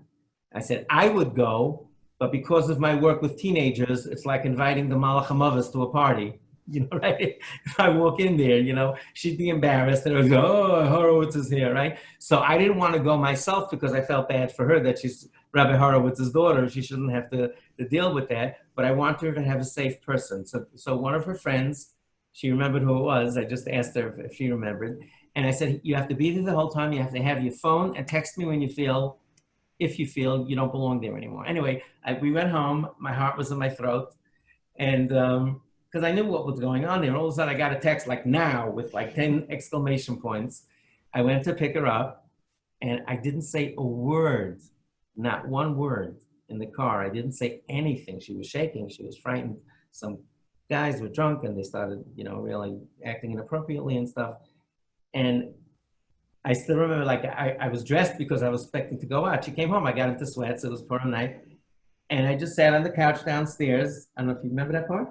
I said, I would go, but because of my work with teenagers, it's like inviting the Malach HaMavos to a party. You know, right? If I walk in there, you know, she'd be embarrassed and I would go, oh, Horowitz is here, right? So I didn't want to go myself because I felt bad for her that she's Rabbi Horowitz's daughter. She shouldn't have to deal with that. But I wanted her to have a safe person. So one of her friends, she remembered who it was. I just asked her if she remembered. And I said, you have to be there the whole time. You have to have your phone and text me when you feel, if you feel you don't belong there anymore. Anyway, we went home. My heart was in my throat. And because I knew what was going on there. All of a sudden I got a text like now with like 10 exclamation points. I went to pick her up and I didn't say a word, not one word in the car. I didn't say anything. She was shaking. She was frightened. Some guys were drunk and they started, you know, really acting inappropriately and stuff. And I still remember, like, I was dressed because I was expecting to go out. She came home. I got into sweats. It was Purim night. And I just sat on the couch downstairs. I don't know if you remember that part.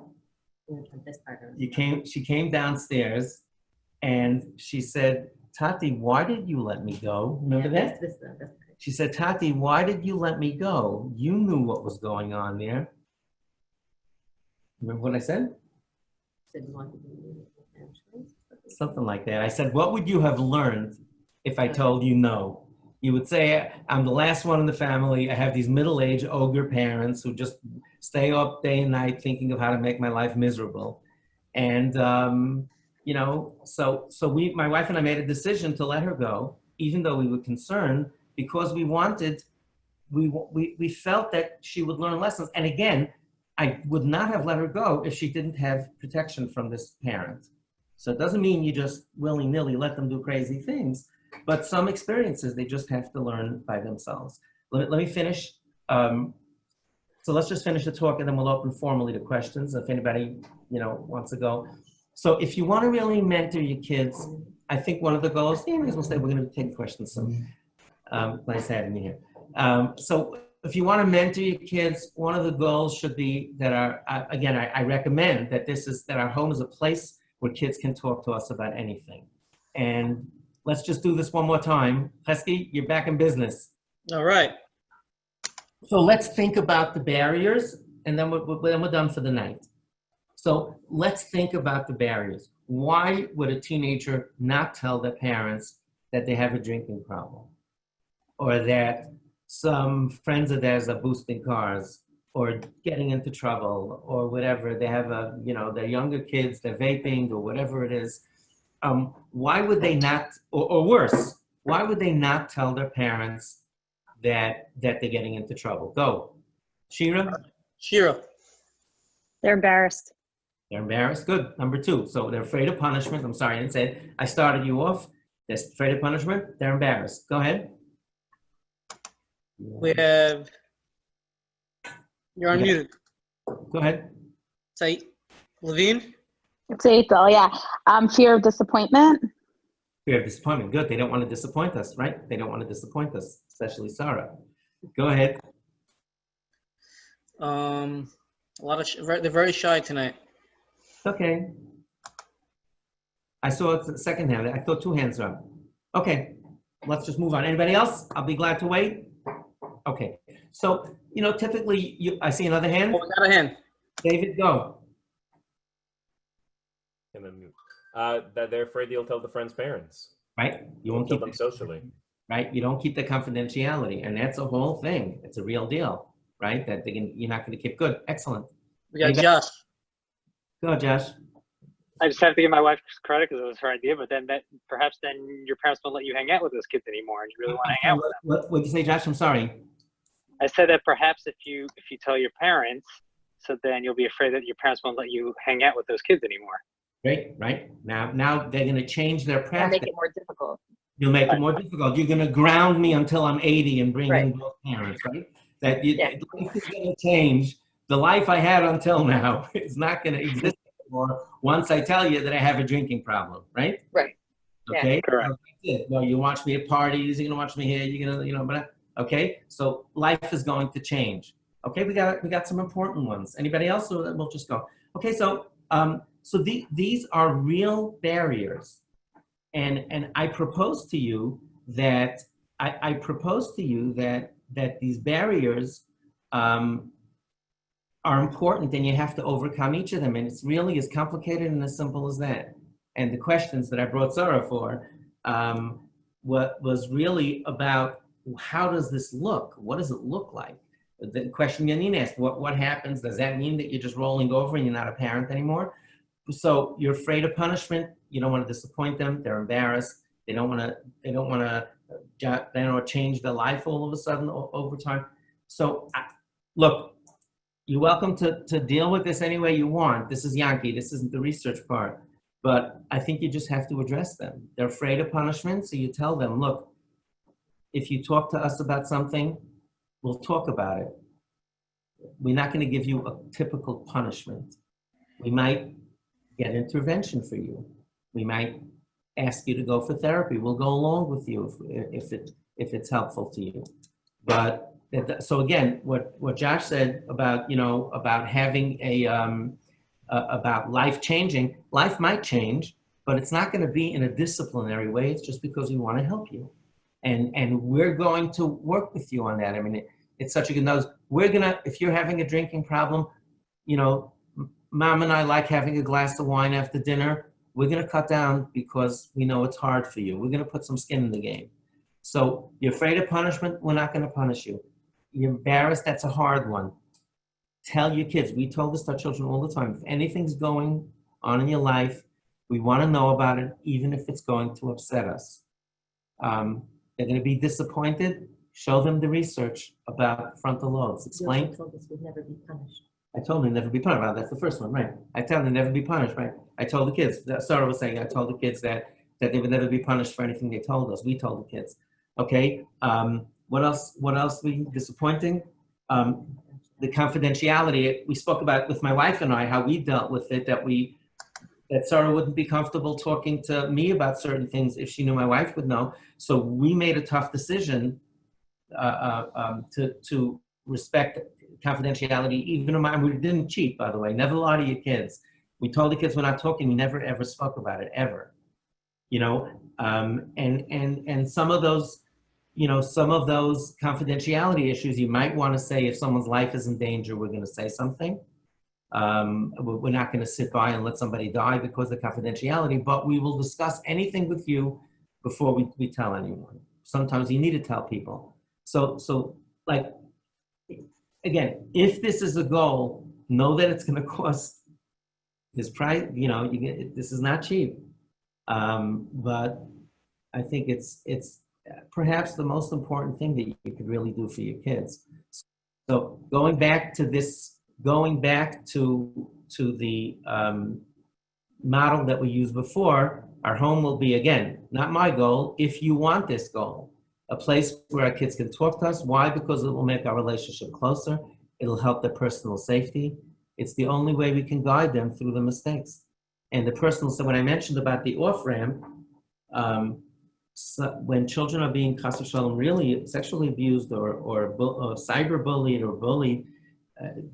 This part. She came downstairs and she said, Tati, why did you let me go? Remember that? This. She said, Tati, why did you let me go? You knew what was going on there. Remember what I said? Something like that. I said, what would you have learned if I told you no? You would say, I'm the last one in the family. I have these middle-aged ogre parents who just stay up day and night thinking of how to make my life miserable. And, you know, so my wife and I made a decision to let her go, even though we were concerned, because we wanted, we felt that she would learn lessons. And again, I would not have let her go if she didn't have protection from this parent. So it doesn't mean you just willy-nilly let them do crazy things, but some experiences they just have to learn by themselves. Let me finish. So let's just finish the talk and then we'll open formally to questions if anybody, wants to go. So if you want to really mentor your kids, I think one of the goals, may as well say we're going to take questions soon. Nice having you here. So if you want to mentor your kids, one of the goals should be that I recommend that our home is a place where kids can talk to us about anything. And let's just do this one more time. Hesky, you're back in business. All right. So let's think about the barriers, and then we're done for the night. So let's think about the barriers. Why would a teenager not tell their parents that they have a drinking problem? Or that some friends of theirs are boosting cars, or getting into trouble, or whatever. They have they're younger kids, they're vaping, or whatever it is. Why would they not, or worse, why would they not tell their parents that they're getting into trouble? Go. Shira? Shira. They're embarrassed. They're embarrassed. Good. Number 2. So they're afraid of punishment. I'm sorry, I didn't say it. I started you off. They're afraid of punishment. They're embarrassed. Go ahead. We have, you're unmuted. Go ahead. Say, Levine? It's April, yeah. Fear of disappointment. Fear of disappointment. Good. They don't want to disappoint us, right? They don't want to disappoint us, especially Sarah. Go ahead. They're very shy tonight. Okay. I saw it's the second hand. I thought 2 hands are up. Okay. Let's just move on. Anybody else? I'll be glad to wait. Okay. So, typically, I see another hand. Oh, we got a hand. David, go. And then that they're afraid you'll tell the friend's parents. Right? You won't Tell keep them socially. Right? You don't keep the confidentiality, and that's a whole thing. It's a real deal, right? That you're not going to keep. Good. Excellent. We got Josh. Go, Josh. I just have to give my wife credit because it was her idea, but then perhaps your parents won't let you hang out with those kids anymore, and you really want to hang out with them. What did you say, Josh? I'm sorry. I said that perhaps if you tell your parents, so then you'll be afraid that your parents won't let you hang out with those kids anymore. Great, right? Now they're going to change their practice. Make it more difficult. You'll make it more difficult. You're going to ground me until I'm 80 and bring in both parents, right? Life is going to change. The life I had until now is not going to exist anymore once I tell you that I have a drinking problem, right? Right. Okay. Yeah. Correct. No, you watch me at parties. You're going to watch me here. You're going to, but okay. So life is going to change. Okay. We got some important ones. Anybody else? Or we'll just go. Okay. So these are real barriers, and I propose to you that that these barriers are important, and you have to overcome each of them. And it's really as complicated and as simple as that. And the questions that I brought Sarah for was really about, how does this look? What does it look like? The question Janine asked, what happens? Does that mean that you're just rolling over and you're not a parent anymore? So you're afraid of punishment. You don't want to disappoint them. They're embarrassed. They don't want to change their life all of a sudden over time. So look, you're welcome to deal with this any way you want. This is Yankee. This isn't the research part. But I think you just have to address them. They're afraid of punishment, so you tell them, look, if you talk to us about something, we'll talk about it. We're not going to give you a typical punishment. We might get intervention for you. We might ask you to go for therapy. We'll go along with you if it's helpful to you. But so again, what Josh said about about having about life changing. Life might change, but it's not going to be in a disciplinary way. It's just because we want to help you, and we're going to work with you on that. I mean, it's such a good nose. If you're having a drinking problem, Mom and I like having a glass of wine after dinner. We're going to cut down because we know it's hard for you. We're going to put some skin in the game. So you're afraid of punishment. We're not going to punish you. You're embarrassed. That's a hard one. Tell your kids. We told this to our children all the time. If anything's going on in your life, we want to know about it, even if it's going to upset us. They're going to be disappointed. Show them the research about frontal lobes. Explain. Told us we'd never be punished. I told them to never be punished. Well, that's the first one, right? I tell them to never be punished, right? I told the kids, Sarah was saying, I told the kids that they would never be punished for anything they told us. We told the kids. Okay. What else we disappointing? The confidentiality we spoke about with my wife and I, how we dealt with it, that Sarah wouldn't be comfortable talking to me about certain things if she knew my wife would know. So we made a tough decision to respect confidentiality, even and we didn't cheat, by the way. Never lie to your kids. We told the kids we're not talking. We never ever spoke about it ever. You know, and some of those, you know, some of those confidentiality issues you might want to say if someone's life is in danger, we're going to say something. We're not going to sit by and let somebody die because of confidentiality, but we will discuss anything with you before we tell anyone. Sometimes you need to tell people. So like, again, if this is a goal, know that it's going to cost this price. You know, this is not cheap. But I think it's perhaps the most important thing that you could really do for your kids. So going back to the model that we used before, our home will be, again, not my goal, if you want this goal, a place where our kids can talk to us. Why? Because it will make our relationship closer. It'll help their personal safety. It's the only way we can guide them through the mistakes. And the personal, so when I mentioned about the off-ramp, so when children are being chas v'shalom really sexually abused or cyberbullied or bullied,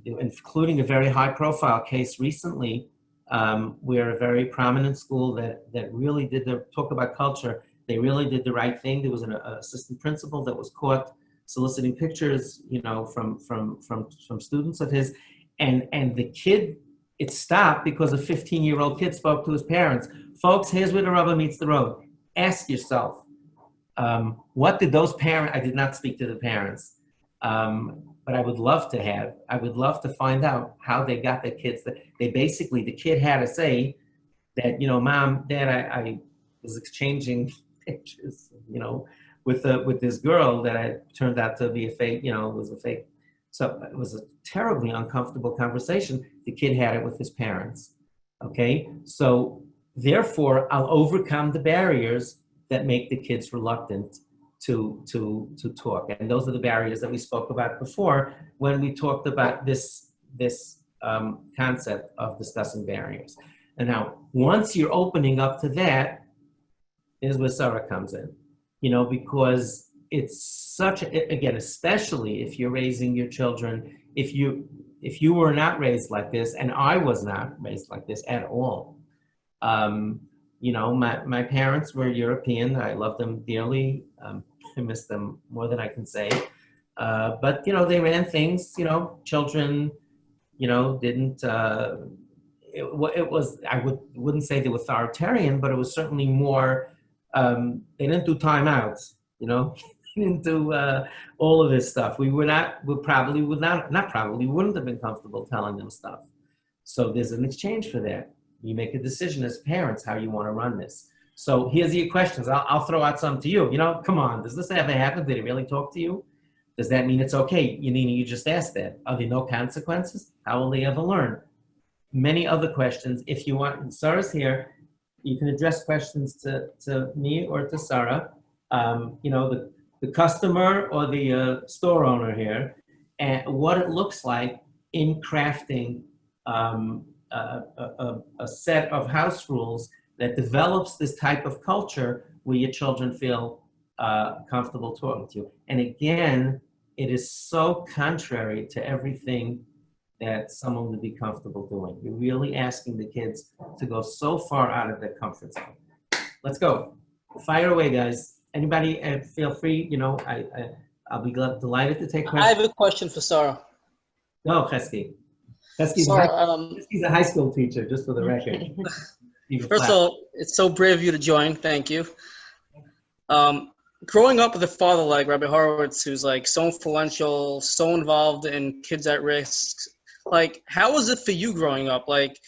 including a very high-profile case recently, where a very prominent school that really did talk about culture, they really did the right thing. There was an assistant principal that was caught soliciting pictures, you know, from students of his, and the kid, it stopped because a 15-year-old kid spoke to his parents. Folks, here's where the rubber meets the road. Ask yourself, what did those parents, I did not speak to the parents, but I would love to find out how they got their kids. They basically, the kid had to say that, you know, Mom, Dad, I was exchanging pictures, you know, with this girl that I turned out to be a fake, you know, was a fake. So it was a terribly uncomfortable conversation. The kid had it with his parents, okay? So therefore, I'll overcome the barriers that make the kids reluctant to talk. And those are the barriers that we spoke about before when we talked about this concept of discussing barriers. And now, once you're opening up to that, is where Sarah comes in, you know, because it's such, again, especially if you're raising your children, if you were not raised like this, and I was not raised like this at all. You know, my parents were European. I love them dearly. I miss them more than I can say. But, you know, they ran things, you know, children, you know, didn't, it was, I wouldn't say they were authoritarian, but it was certainly more, they didn't do timeouts, you know, they didn't do all of this stuff. We wouldn't have been comfortable telling them stuff. So there's an exchange for that. You make a decision as parents how you want to run this. So here's your questions. I'll throw out some to you. You know, come on, does this ever happen? Did he really talk to you? Does that mean it's okay? You just asked that. Are there no consequences? How will they ever learn? Many other questions. If you want, Sarah's here, you can address questions to me or to Sarah. You know, the customer or the store owner here, and what it looks like in crafting a set of house rules that develops this type of culture where your children feel comfortable talking to you. And again, it is so contrary to everything that someone would be comfortable doing. You're really asking the kids to go so far out of their comfort zone. Let's go. Fire away, guys. Anybody, feel free, you know, I'll be delighted to take questions. I have a question for Sarah. No, Chesky. He's a high school teacher, just for the record. First of all, it's so brave of you to join. Thank you. Growing up with a father like Rabbi Horowitz, who's like so influential, so involved in kids at risk, like, how was it for you growing up? Like,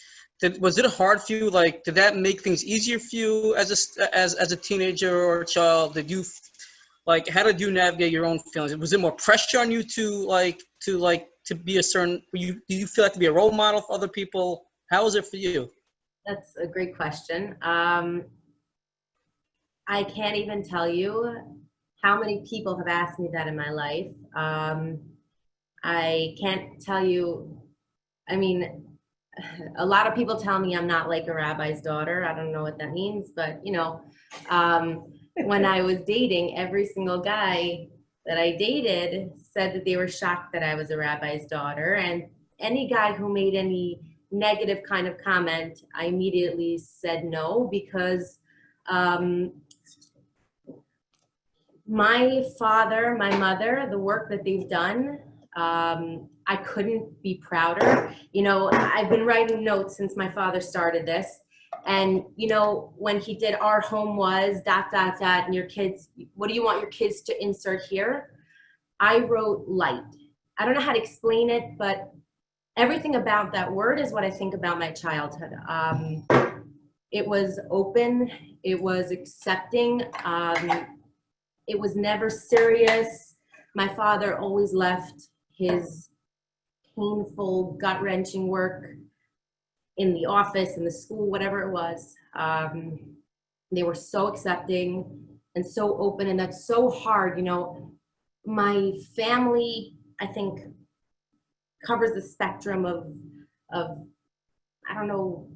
was it hard for you? Like, did that make things easier for you as a teenager or a child? Did you, like, how did you navigate your own feelings? Was it more pressure on you to to be a certain, do you feel like to be a role model for other people? How is it for you? That's a great question. I can't even tell you how many people have asked me that in my life. I can't tell you, I mean, a lot of people tell me I'm not like a rabbi's daughter. I don't know what that means, but you know, when I was dating, every single guy that I dated said that they were shocked that I was a rabbi's daughter. And any guy who made any negative kind of comment, I immediately said no, because my father, my mother, the work that they've done, I couldn't be prouder. You know, I've been writing notes since my father started this. And, you know, when he did our home was ... and your kids, what do you want your kids to insert here? I wrote light. I don't know how to explain it, but everything about that word is what I think about my childhood. It was open. It was accepting. It was never serious. My father always left his painful, gut-wrenching work in the office, in the school, whatever it was. They were so accepting and so open, and that's so hard. You know, my family, I think, covers the spectrum of I don't know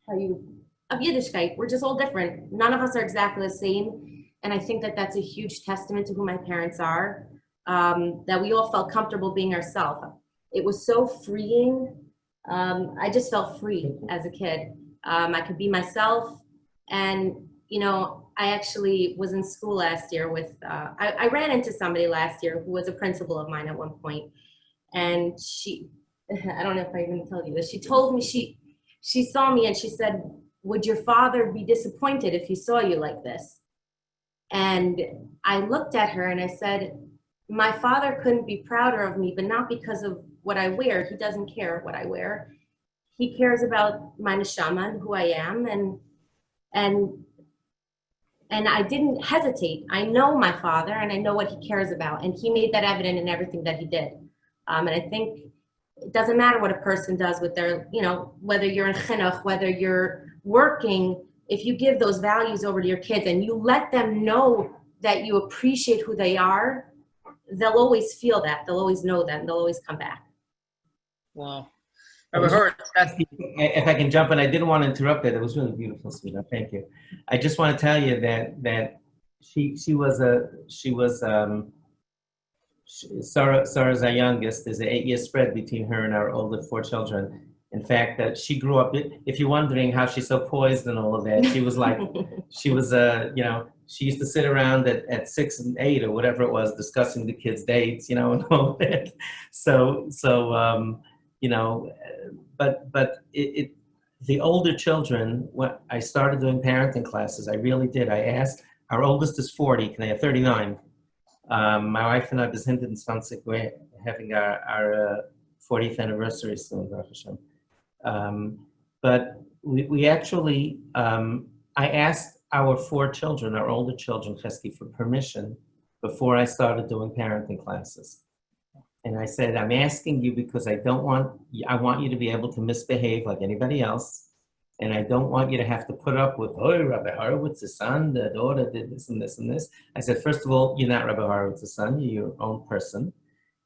how you, of Yiddishkeit. We're just all different. None of us are exactly the same. And I think that that's a huge testament to who my parents are, that we all felt comfortable being ourselves. It was so freeing. I just felt free as a kid. I could be myself. And, you know, I actually was in school last year with, I ran into somebody last year who was a principal of mine at one point. And she, I don't know if I even told you this, she told me, she saw me and she said, would your father be disappointed if he saw you like this? And I looked at her and I said, my father couldn't be prouder of me, but not because of what I wear. He doesn't care what I wear. He cares about my neshama and who I am. And I didn't hesitate. I know my father and I know what he cares about. And he made that evident in everything that he did. And I think it doesn't matter what a person does with their, you know, whether you're in chinuch, whether you're working, if you give those values over to your kids and you let them know that you appreciate who they are, they'll always feel that. They'll always know that. And they'll always come back. Wow. If I can jump in, I didn't want to interrupt it. It was really beautiful, sweetheart. Thank you. I just want to tell you that Sarah's our youngest. There's an 8-year spread between her and our older 4 children. In fact, that she grew up, if you're wondering how she's so poised and all of that, she was like, she was, you know, she used to sit around at 6 and 8 or whatever it was, discussing the kids' dates, you know, and all that. So you know, but the older children, when I started doing parenting classes, I really did. I asked, our oldest is 40, can I have 39? My wife and I, we're having our 40th anniversary soon, Baruch Hashem. But we actually, I asked our 4 children, our older children, Chesky, for permission before I started doing parenting classes. And I said, I'm asking you because I want you to be able to misbehave like anybody else. And I don't want you to have to put up with, oh, Rabbi Horowitz's son, the daughter did this and this and this. I said, first of all, you're not Rabbi Horowitz's son, you're your own person.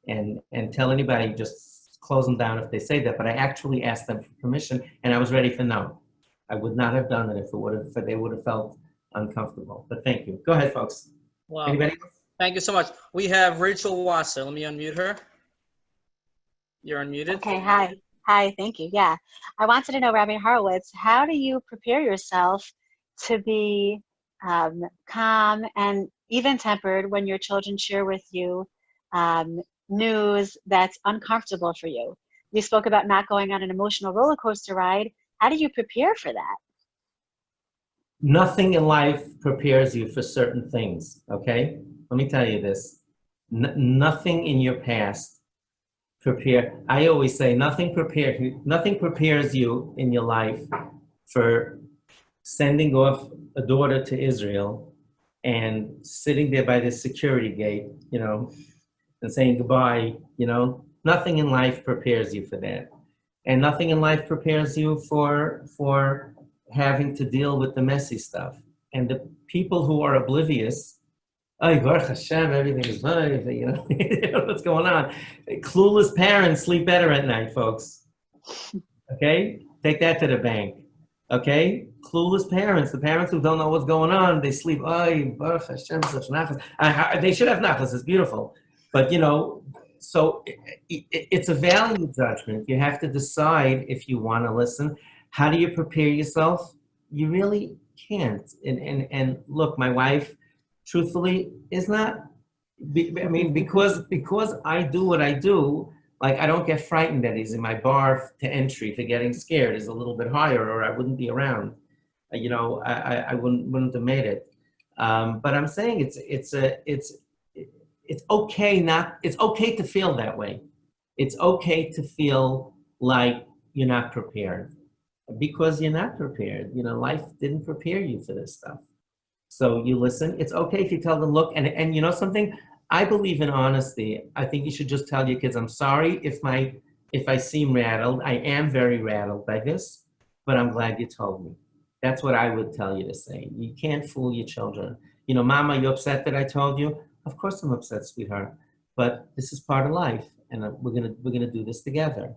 And tell anybody, just close them down if they say that. But I actually asked them for permission and I was ready for no. I would not have done it if they would have felt uncomfortable. But thank you. Go ahead, folks. Wow. Anybody else? Thank you so much. We have Rachel Wasser. Let me unmute her. You're unmuted. Okay, hi, thank you. Yeah, I wanted to know, Rabbi Horowitz, how do you prepare yourself to be calm and even-tempered when your children share with you news that's uncomfortable for you? You spoke about not going on an emotional roller coaster ride. How do you prepare for that? Nothing in life prepares you for certain things, okay? Let me tell you this. Nothing in your past I always say nothing prepares you in your life for sending off a daughter to Israel and sitting there by the security gate, you know, and saying goodbye, you know, nothing in life prepares you for that. And nothing in life prepares you for having to deal with the messy stuff. And the people who are oblivious, oh, Baruch Hashem, everything is fine, you know, you know what's going on. Clueless parents sleep better at night, folks. Okay? Take that to the bank. Okay? Clueless parents, the parents who don't know what's going on, they sleep, oh, Baruch Hashem, such nachas. They should have nachas, it's beautiful. But, you know, so it's a value judgment. You have to decide if you want to listen. How do you prepare yourself? You really can't. And look, my wife, truthfully, is not, I mean, because I do what I do, like I don't get frightened that he's in my bar to entry for getting scared is a little bit higher, or I wouldn't be around. You know, I wouldn't have made it. But I'm saying it's okay to feel that way. It's okay to feel like you're not prepared, because you're not prepared. You know, life didn't prepare you for this stuff. So you listen. It's okay if you tell them, look, and you know something? I believe in honesty. I think you should just tell your kids, I'm sorry if I seem rattled. I am very rattled by this, but I'm glad you told me. That's what I would tell you to say. You can't fool your children. You know, Mama, you upset that I told you? Of course I'm upset, sweetheart. But this is part of life, and we're gonna do this together.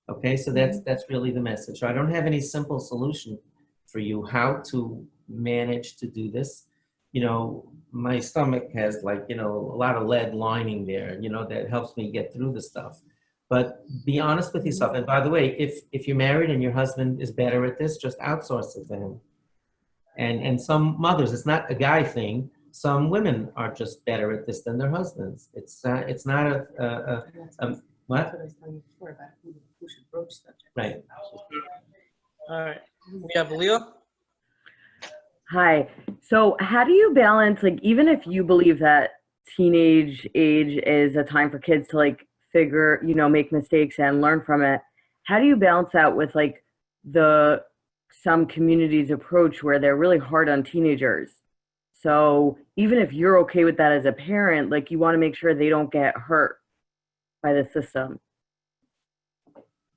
Okay, so that's really the message. So I don't have any simple solution for you how to manage to do this. You know, my stomach has, like, you know, a lot of lead lining there, you know, that helps me get through the stuff. But be honest with yourself. And by the way, if you're married and your husband is better at this, just outsource it to him. And some mothers, it's not a guy thing. Some women are just better at this than their husbands. It's not what? I was telling you before about who should broach subject. Right. All right. We have Leah. Hi. So how do you balance, like, even if you believe that teenage age is a time for kids to, like, figure, you know, make mistakes and learn from it, how do you balance that with, like, some communities' approach where they're really hard on teenagers? So even if you're okay with that as a parent, like, you want to make sure they don't get hurt by the system.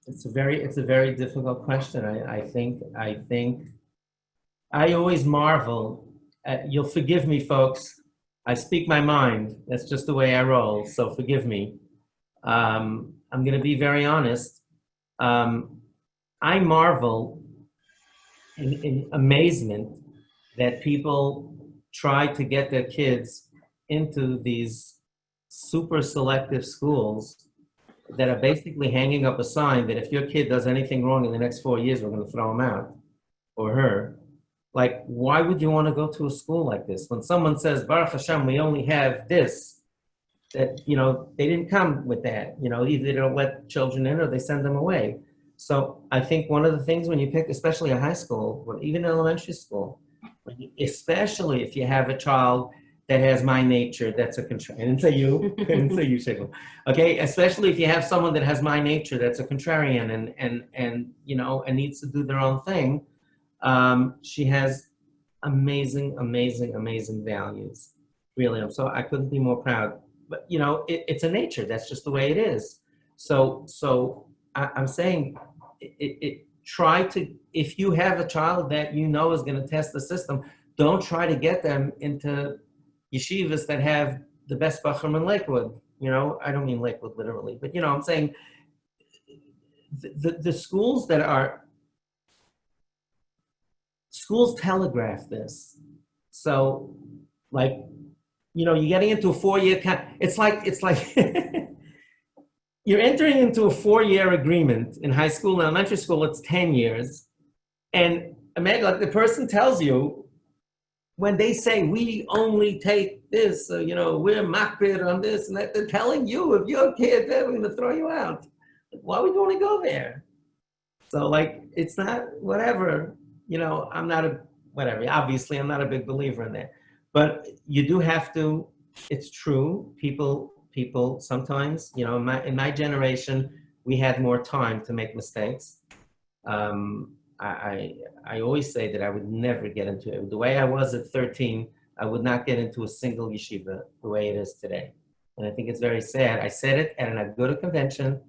It's a very difficult question. I think I always marvel at, you'll forgive me, folks, I speak my mind. That's just the way I roll, so forgive me. I'm going to be very honest. I marvel in amazement that people try to get their kids into these super selective schools that are basically hanging up a sign that if your kid does anything wrong in the next 4 years, we're going to throw him out, or her. Like, why would you want to go to a school like this? When someone says, Baruch Hashem, we only have this, that, you know, they didn't come with that. You know, either they don't let children in or they send them away. So I think one of the things when you pick, especially a high school, or even elementary school, especially if you have a child that has my nature, that's a contrarian. I didn't say you, I didn't say you, Shekel. Okay, especially if you have someone that has my nature, that's a contrarian and you know, and needs to do their own thing. She has amazing values. Really, I couldn't be more proud. But you know, it's a nature. That's just the way it is. So I'm saying, try to, if you have a child that you know is going to test the system, don't try to get them into yeshivas that have the best bachram in Lakewood. You know, I don't mean Lakewood literally, but you know, I'm saying the schools that are, schools telegraph this. So, like, you know, you're getting into a 4-year, it's like you're entering into a 4-year agreement. In high school and elementary school, it's 10 years. And imagine, like, the person tells you, when they say, we only take this, you know, we're makbid on this and that, they're telling you, if you're a kid, they're going to throw you out. Why would you want to go there? So, like, it's not, whatever, you know, I'm not a, whatever, obviously I'm not a big believer in that. But you do have to, it's true, people sometimes, you know, in my generation, we had more time to make mistakes. I always say that I would never get into it. The way I was at 13, I would not get into a single yeshiva the way it is today. and I think it's very sad. I said it at an Aguda convention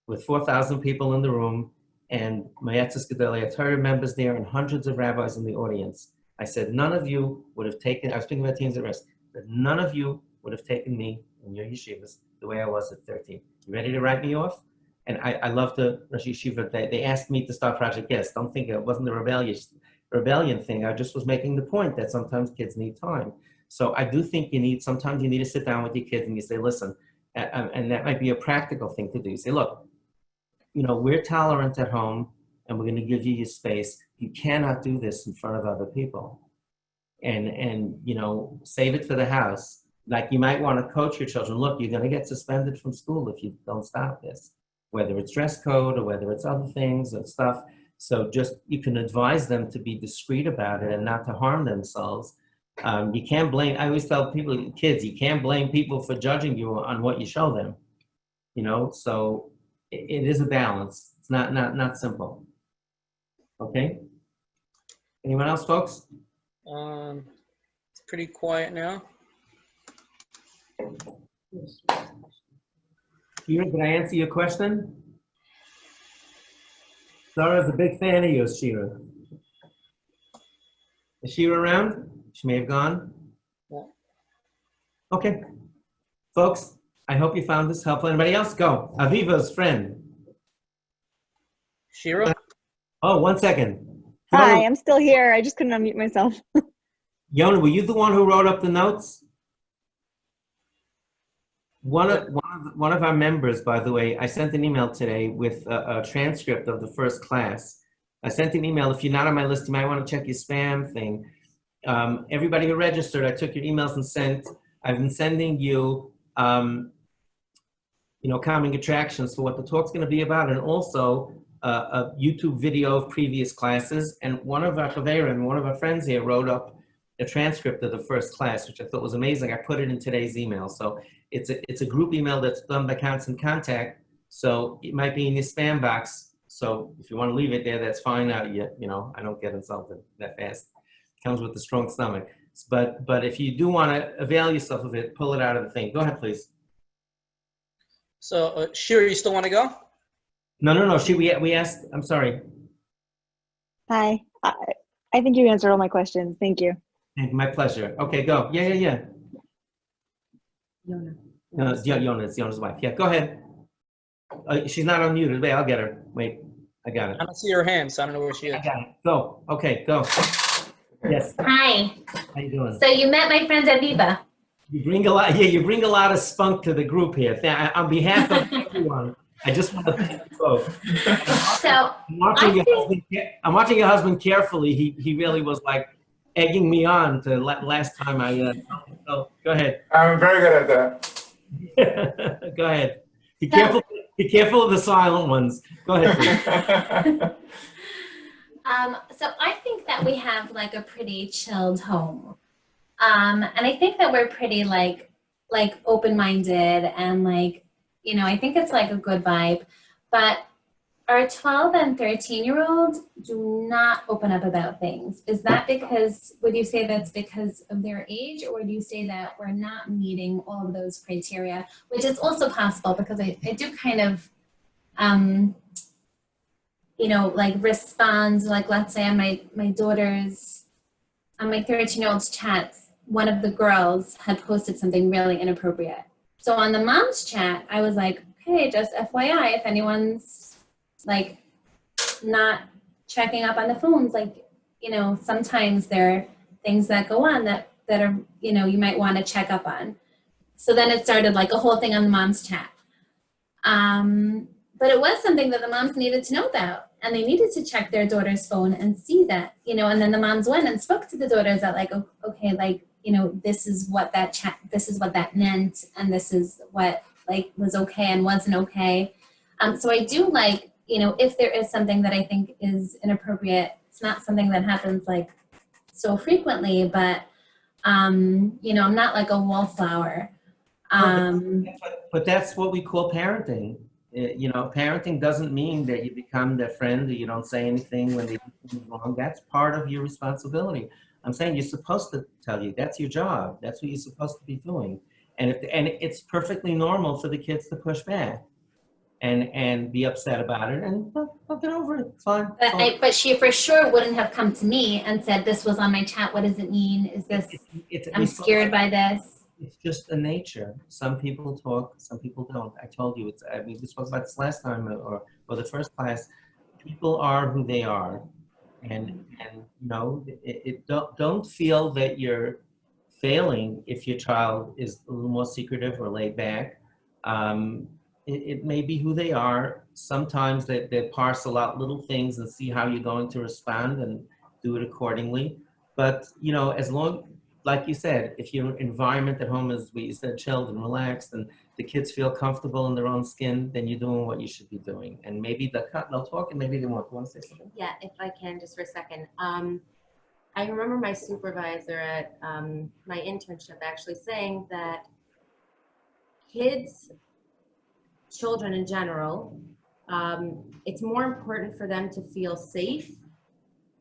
with 4,000 people in the room, and Mayetzes Gedalia Torah members there, and hundreds of rabbis in the audience. I said, none of you would have taken, I was speaking about teens at risk, but none of you would have taken me in your yeshivas the way I was at 13. You ready to write me off? And I love the Rosh Yeshiva. They asked me to start Project Yes. Don't think it wasn't a rebellion thing. I just was making the point that sometimes kids need time. So I do think sometimes you need to sit down with your kids and you say, listen, and that might be a practical thing to do. You say, look, we're tolerant at home and we're going to give you your space. You cannot do this in front of other people. And save it for the house. Like you might want to coach your children. Look, you're going to get suspended from school if you don't stop this, whether it's dress code or whether it's other things and stuff. So you can advise them to be discreet about it and not to harm themselves. You can't blame, I always tell kids, you can't blame people for judging you on what you show them. So it is a balance. It's not simple. Okay? Anyone else, folks? It's pretty quiet now. Shira, did I answer your question? Sarah's a big fan of yours, Shira. Is Shira around? She may have gone. Yeah. Okay. Folks, I hope you found this helpful. Anybody else? Go. Aviva's friend. Shira? Oh, 1 second. Hi, I'm still here. I just couldn't unmute myself. Yona, were you the one who wrote up the notes? One of our members, by the way, I sent an email today with a transcript of the first class. I sent an email. If you're not on my list, you might want to check your spam thing. Everybody who registered, I took your emails and I've been sending you, calming attractions for what the talk's going to be about, and also a YouTube video of previous classes. And one of our chaverim, one of our friends here, wrote up a transcript of the first class, which I thought was amazing. I put it in today's email. So it's a group email that's done by Constant Contact. So it might be in your spam box. So if you want to leave it there, that's fine. I don't get insulted that fast. It comes with a strong stomach. But if you do want to avail yourself of it, pull it out of the thing. Go ahead, please. So, Shira, you still want to go? No. We asked, I'm sorry. Hi. I think you answered all my questions. Thank you. My pleasure. Okay, go. Yeah. Yona. No, it's Yona's wife. Yeah, go ahead. She's not unmuted. Wait, I'll get her. Wait, I got it. I don't see her hand, so I don't know where she is. I got it. Go. Okay, go. Yes. Hi. How you doing? So you met my friend Aviva. You bring a lot. Yeah, you bring a lot of spunk to the group here. On behalf of everyone, I just want to thank you both. So I'm watching your husband carefully. He really was like egging me on to last time I. So go ahead. I'm very good at that. Go ahead. Be careful of the silent ones. Go ahead, please. So I think that we have like a pretty chilled home. And I think that we're pretty like open-minded and I think it's like a good vibe. But our 12 and 13-year-olds do not open up about things. Is that would you say that's because of their age, or would you say that we're not meeting all of those criteria, which is also possible because I do kind of, respond, let's say on my daughter's, on my 13-year-old's chats, one of the girls had posted something really inappropriate. So on the mom's chat, I was like, hey, just FYI, if anyone's not checking up on the phones, sometimes there are things that go on that are, you might want to check up on. So then it started like a whole thing on the mom's chat. But it was something that the moms needed to know about, and they needed to check their daughter's phone and see that, and then the moms went and spoke to the daughters that okay, this is what that meant, and this is what was okay and wasn't okay. So I do if there is something that I think is inappropriate, it's not something that happens so frequently, but I'm not like a wallflower. But that's what we call parenting. Parenting doesn't mean that you become their friend or you don't say anything when they do things wrong. That's part of your responsibility. I'm saying you're supposed to tell you. That's your job. That's what you're supposed to be doing. And it's perfectly normal for the kids to push back and be upset about it, and they'll get over it. It's fine. But she for sure wouldn't have come to me and said, this was on my chat. What does it mean? Is this, I'm scared by this. It's just the nature. Some people talk, some people don't. I told you, we spoke about this last time or the first class. People are who they are. And don't feel that you're failing if your child is a little more secretive or laid back. It may be who they are. Sometimes they parcel out little things and see how you're going to respond and do it accordingly. But, as long, like you said, if your environment at home is, you said, chilled and relaxed, and the kids feel comfortable in their own skin, then you're doing what you should be doing. And maybe they'll talk and maybe they won't. You want to say something? Yeah, if I can, just for a second. I remember my supervisor at my internship actually saying that children in general, it's more important for them to feel safe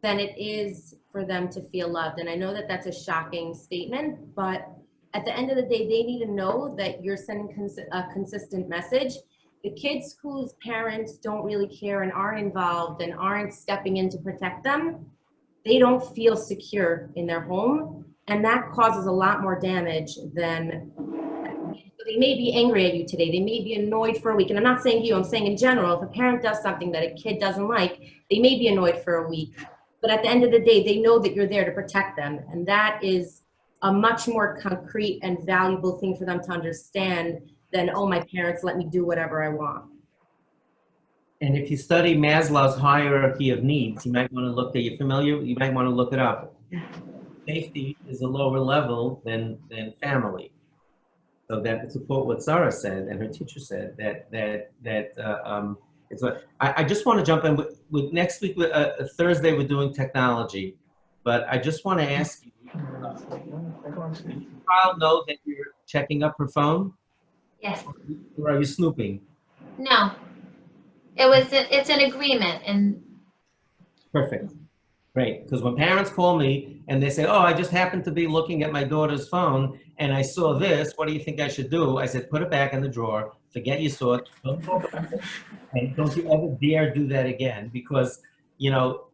than it is for them to feel loved. And I know that that's a shocking statement, but at the end of the day, they need to know that you're sending a consistent message. The kids whose parents don't really care and aren't involved and aren't stepping in to protect them, they don't feel secure in their home. And that causes a lot more damage than, they may be angry at you today. They may be annoyed for a week. And I'm not saying you, I'm saying in general, if a parent does something that a kid doesn't like, they may be annoyed for a week. But at the end of the day, they know that you're there to protect them. And that is a much more concrete and valuable thing for them to understand than, oh, my parents let me do whatever I want. And if you study Maslow's hierarchy of needs, you might want to look at, you familiar? You might want to look it up. Safety is a lower level than family. So that to support what Sarah said and her teacher said, it's what I just want to jump in with next week. Thursday we're doing technology, but I just want to ask you: does your child know that you're checking up her phone? Yes. Or are you snooping? No. It's an agreement, and Perfect. Great. Because when parents call me and they say, oh, I just happened to be looking at my daughter's phone and I saw this, what do you think I should do? I said, put it back in the drawer, forget you saw it, don't talk about it, and don't you ever dare do that again. Because,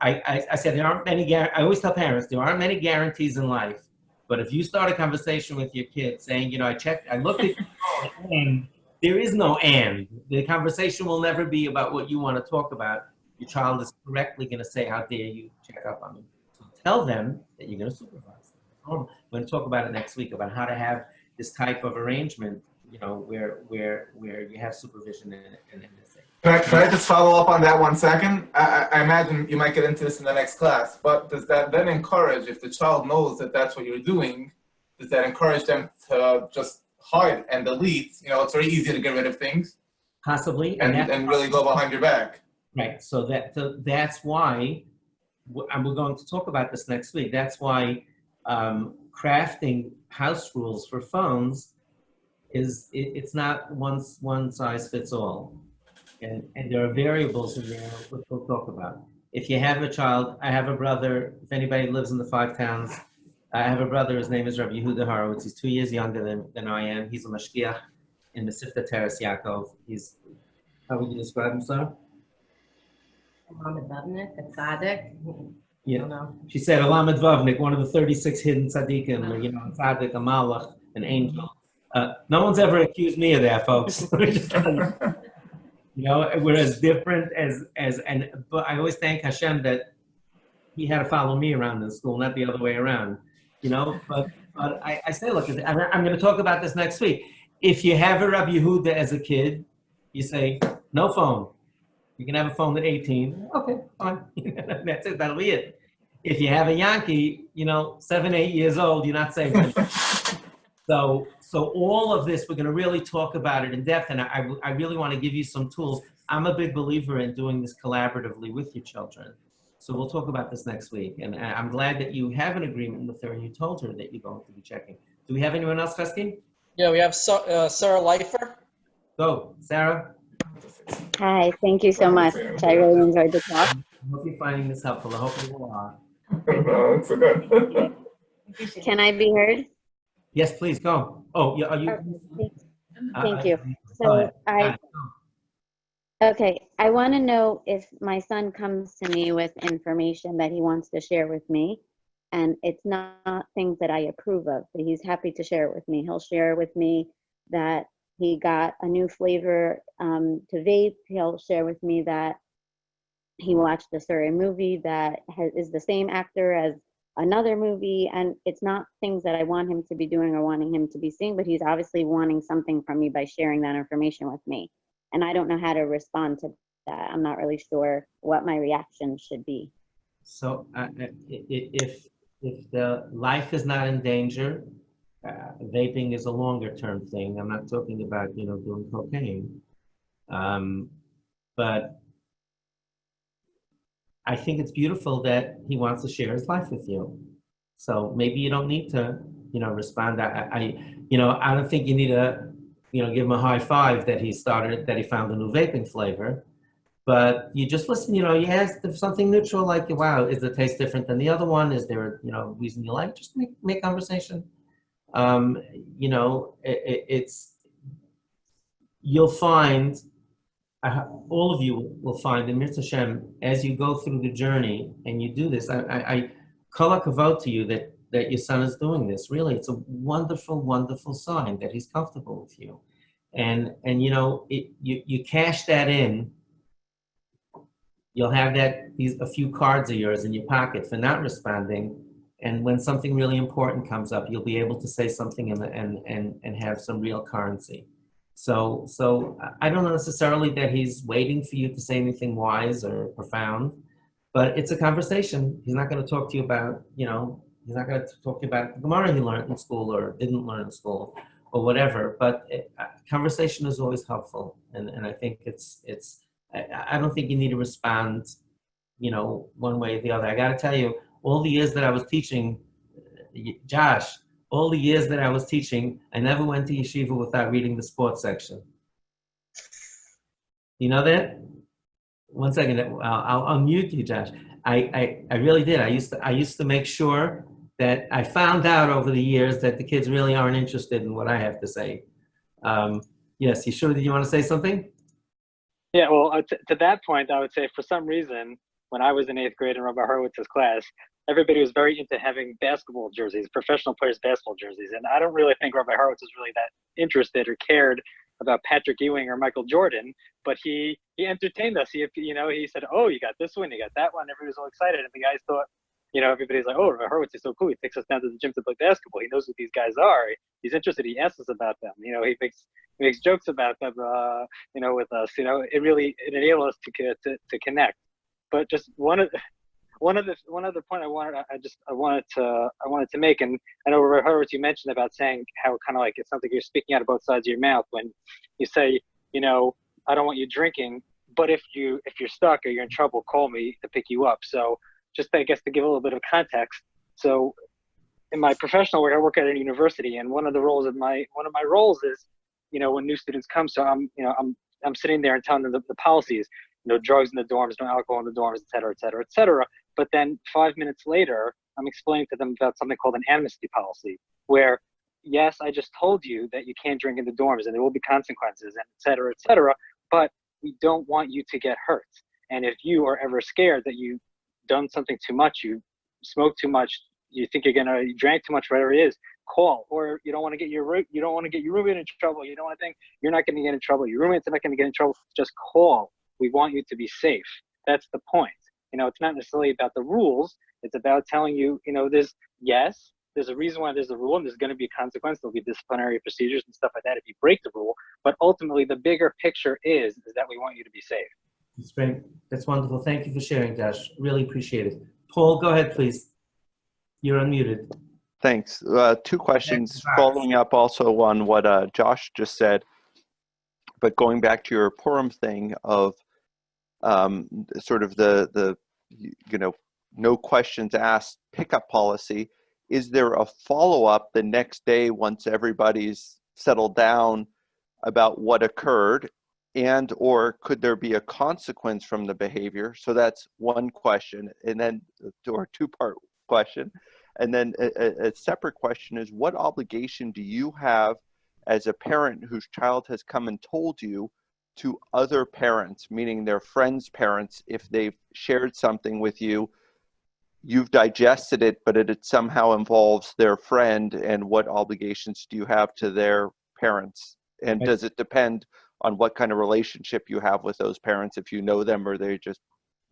I said, there aren't many, I always tell parents, there aren't many guarantees in life. But if you start a conversation with your kid saying, I looked at your phone, and there is no and. The conversation will never be about what you want to talk about. Your child is correctly going to say, how dare you check up on me. So tell them that you're going to supervise them. We're going to talk about it next week, about how to have this type of arrangement, where you have supervision and this. Can I just follow up on that 1 second? I imagine you might get into this in the next class, but does that then encourage, if the child knows that that's what you're doing, does that encourage them to just hide and delete? It's very easy to get rid of things. Possibly. And really go behind your back. Right. So that's why, and we're going to talk about this next week, that's why crafting house rules for phones it's not one size fits all. And there are variables in there which we'll talk about. If you have a child, I have a brother, if anybody lives in the 5 towns, I have a brother, his name is Rabbi Yehuda Horowitz. He's 2 years younger than I am. He's a mashgiach in the Sifta Teres Yakov. He's, how would you describe him, sir? Lamed Vavnik, a tzaddik. Yeah, she said Lamed Vavnik, one of the 36 hidden tzaddikim, a tzaddik, a malach, an angel. No one's ever accused me of that, folks. We're as different but I always thank Hashem that he had to follow me around in school, not the other way around. But I say, look, I'm going to talk about this next week. If you have a Rabbi Yehuda as a kid, you say, no phone. You can have a phone at 18. Okay, fine. That's it. That'll be it. If you have a Yankee, 7, 8 years old, you're not saying anything. So all of this, we're going to really talk about it in depth, and I really want to give you some tools. I'm a big believer in doing this collaboratively with your children. So we'll talk about this next week. And I'm glad that you have an agreement with her and you told her that you're going to be checking. Do we have anyone else, Chesky? Yeah, we have Sarah Leifer. Go, Sarah. Hi, thank you so much. I really enjoyed the talk. I hope you're finding this helpful. I hope you are. No, it's good. Can I be heard? Yes, please, go. Oh, yeah, are you? Okay, thank you. Go ahead. Okay, I want to know if my son comes to me with information that he wants to share with me, and it's not things that I approve of, but he's happy to share it with me. He'll share with me that he got a new flavor to vape. He'll share with me that he watched a certain movie that is the same actor as another movie, and it's not things that I want him to be doing or wanting him to be seeing, but he's obviously wanting something from me by sharing that information with me. And I don't know how to respond to that. I'm not really sure what my reaction should be. So if the life is not in danger, vaping is a longer term thing. I'm not talking about, doing cocaine. But I think it's beautiful that he wants to share his life with you. So maybe you don't need to, respond. I don't think you need to, give him a high five that he found a new vaping flavor. But you just listen, you ask if something neutral, like, wow, is the taste different than the other one? Is there, a reason you like? Just make conversation. You'll find, all of you will find in Mirza Hashem, as you go through the journey and you do this, I kol hakavod to you that your son is doing this. Really, it's a wonderful, wonderful sign that he's comfortable with you. And you cash that in. You'll have a few cards of yours in your pocket for not responding. And when something really important comes up, you'll be able to say something and have some real currency. So I don't know necessarily that he's waiting for you to say anything wise or profound, but it's a conversation. He's not going to talk to you about, he's not going to talk to you about the Gemara he learned in school or didn't learn in school or whatever. But conversation is always helpful, and I think I don't think you need to respond, one way or the other. I got to tell you, all the years that I was teaching, Josh, all the years that I was teaching, I never went to yeshiva without reading the sports section. You know that? One second, I'll mute you, Josh. I really did. I used to make sure that I found out over the years that the kids really aren't interested in what I have to say. Yes, you sure? Did you want to say something? Yeah, well, to that point, I would say for some reason, when I was in 8th grade in Rabbi Horowitz's class, everybody was very into having basketball jerseys, professional players' basketball jerseys. And I don't really think Rabbi Horowitz was really that interested or cared about Patrick Ewing or Michael Jordan, but he entertained us. He said, oh, you got this one, you got that one. Everybody was all excited. And the guys thought, everybody's like, oh, Rabbi Horowitz is so cool. He takes us down to the gym to play basketball. He knows who these guys are. He's interested. He asks us about them. He makes jokes about them, with us. It enabled us to connect. But just one other point I wanted to make, and I know Rabbi Horowitz, you mentioned about saying how kind of like it sounds like you're speaking out of both sides of your mouth when you say, I don't want you drinking, but if you're stuck or you're in trouble, call me to pick you up. So just I guess to give a little bit of context. So in my professional work, I work at a university, and one of my roles is, when new students come, so I'm sitting there and telling them the policies. No drugs in the dorms, no alcohol in the dorms, et cetera, et cetera, et cetera. But then 5 minutes later, I'm explaining to them about something called an amnesty policy, where, yes, I just told you that you can't drink in the dorms and there will be consequences, and et cetera, but we don't want you to get hurt. And if you are ever scared that you've done something too much, you smoked too much, you think you drank too much, whatever it is, call. Or you don't want to get your roommate in trouble. You don't want to think you're not going to get in trouble. Your roommate's not going to get in trouble. Just call. We want you to be safe. That's the point. It's not necessarily about the rules. It's about telling you, there's a reason why there's a rule, and there's going to be a consequence. There'll be disciplinary procedures and stuff like that if you break the rule. But ultimately, the bigger picture is that we want you to be safe. That's great. That's wonderful. Thank you for sharing, Josh. Really appreciate it. Paul, go ahead, please. You're unmuted. Thanks. 2 questions following up also on what Josh just said, but going back to your Purim thing of sort of the no questions asked pickup policy. Is there a follow-up the next day once everybody's settled down about what occurred, and or could there be a consequence from the behavior? So that's one question, and then or 2-part question. And then a separate question is, what obligation do you have as a parent whose child has come and told you to other parents, meaning their friends' parents, if they've shared something with you, you've digested it, but it somehow involves their friend, and what obligations do you have to their parents? And Right. does it depend on what kind of relationship you have with those parents, if you know them or they just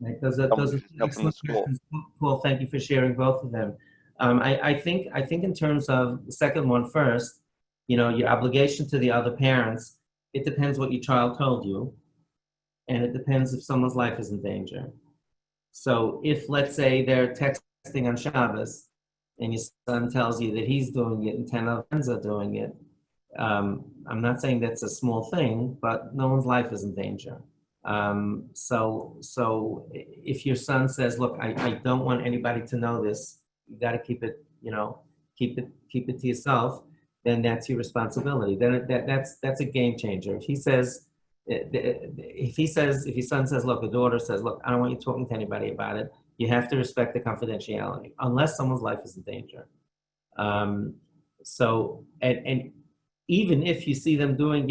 Right. Those are someone who just come from the excellent school? questions. Paul, thank you for sharing both of them. I think in terms of the second one first, your obligation to the other parents, it depends what your child told you, and it depends if someone's life is in danger. So if, let's say, they're texting on Shabbos, and your son tells you that he's doing it and 10 other friends are doing it, I'm not saying that's a small thing, but no one's life is in danger. So if your son says, look, I don't want anybody to know this, you got to keep it, keep it to yourself, then that's your responsibility. Then that's a game changer. If your son says, look, the daughter says, look, I don't want you talking to anybody about it, you have to respect the confidentiality, unless someone's life is in danger. So even if you see them doing,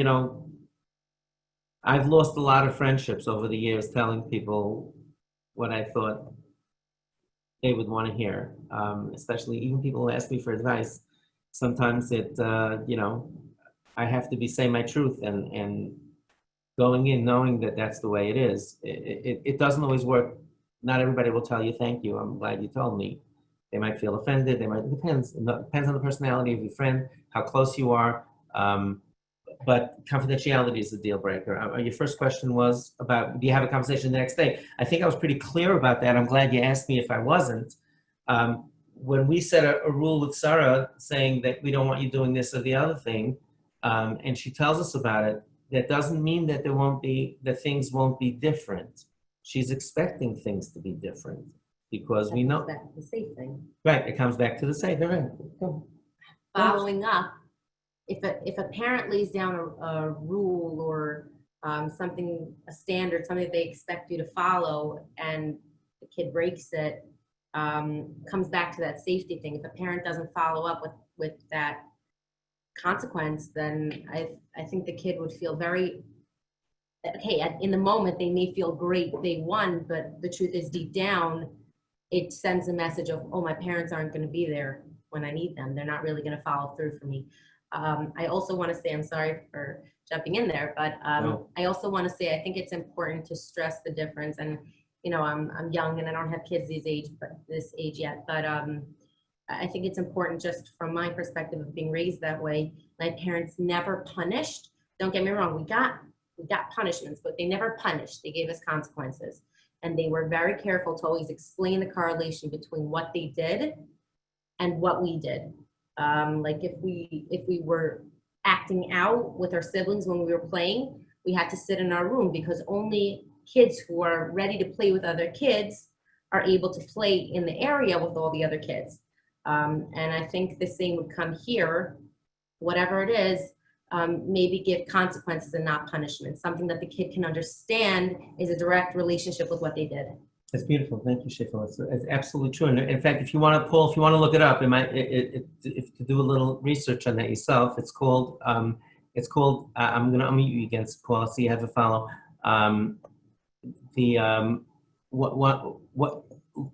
I've lost a lot of friendships over the years telling people what I thought they would want to hear, especially even people who ask me for advice. Sometimes I have to say my truth and going in knowing that that's the way it is. It doesn't always work. Not everybody will tell you, thank you, I'm glad you told me. They might feel offended. It depends on the personality of your friend, how close you are. But confidentiality is a deal breaker. Your first question was about, do you have a conversation the next day? I think I was pretty clear about that. I'm glad you asked me if I wasn't. When we set a rule with Sarah saying that we don't want you doing this or the other thing, and she tells us about it, that doesn't mean that things won't be different. She's expecting things to be different because we know. That's the safe thing. Right, it comes back to the safe. Right. Following up, if a parent lays down a rule or a standard, something that they expect you to follow, and the kid breaks it, comes back to that safety thing. If a parent doesn't follow up with that consequence, then I think the kid would feel very, okay, in the moment they may feel great, they won, but the truth is deep down, it sends a message of, oh, my parents aren't going to be there when I need them. They're not really going to follow through for me. I also want to say, I'm sorry for jumping in there, but I also want to say I think it's important to stress the difference. And I'm young and I don't have kids this age yet, but I think it's important, just from my perspective of being raised that way. My parents never punished. Don't get me wrong, we got punishments, but they never punished. They gave us consequences, and they were very careful to always explain the correlation between what they did and what we did. Like if we were acting out with our siblings when we were playing, we had to sit in our room, because only kids who are ready to play with other kids are able to play in the area with all the other kids. And I think the same would come here, whatever it is, maybe give consequences and not punishment. Something that the kid can understand is a direct relationship with what they did. That's beautiful. Thank you, Shifra. It's absolutely true. And in fact, if you want to, Paul, look it up, if to do a little research on that yourself, it's called, I'm going to unmute you again, Paul, so you have to follow.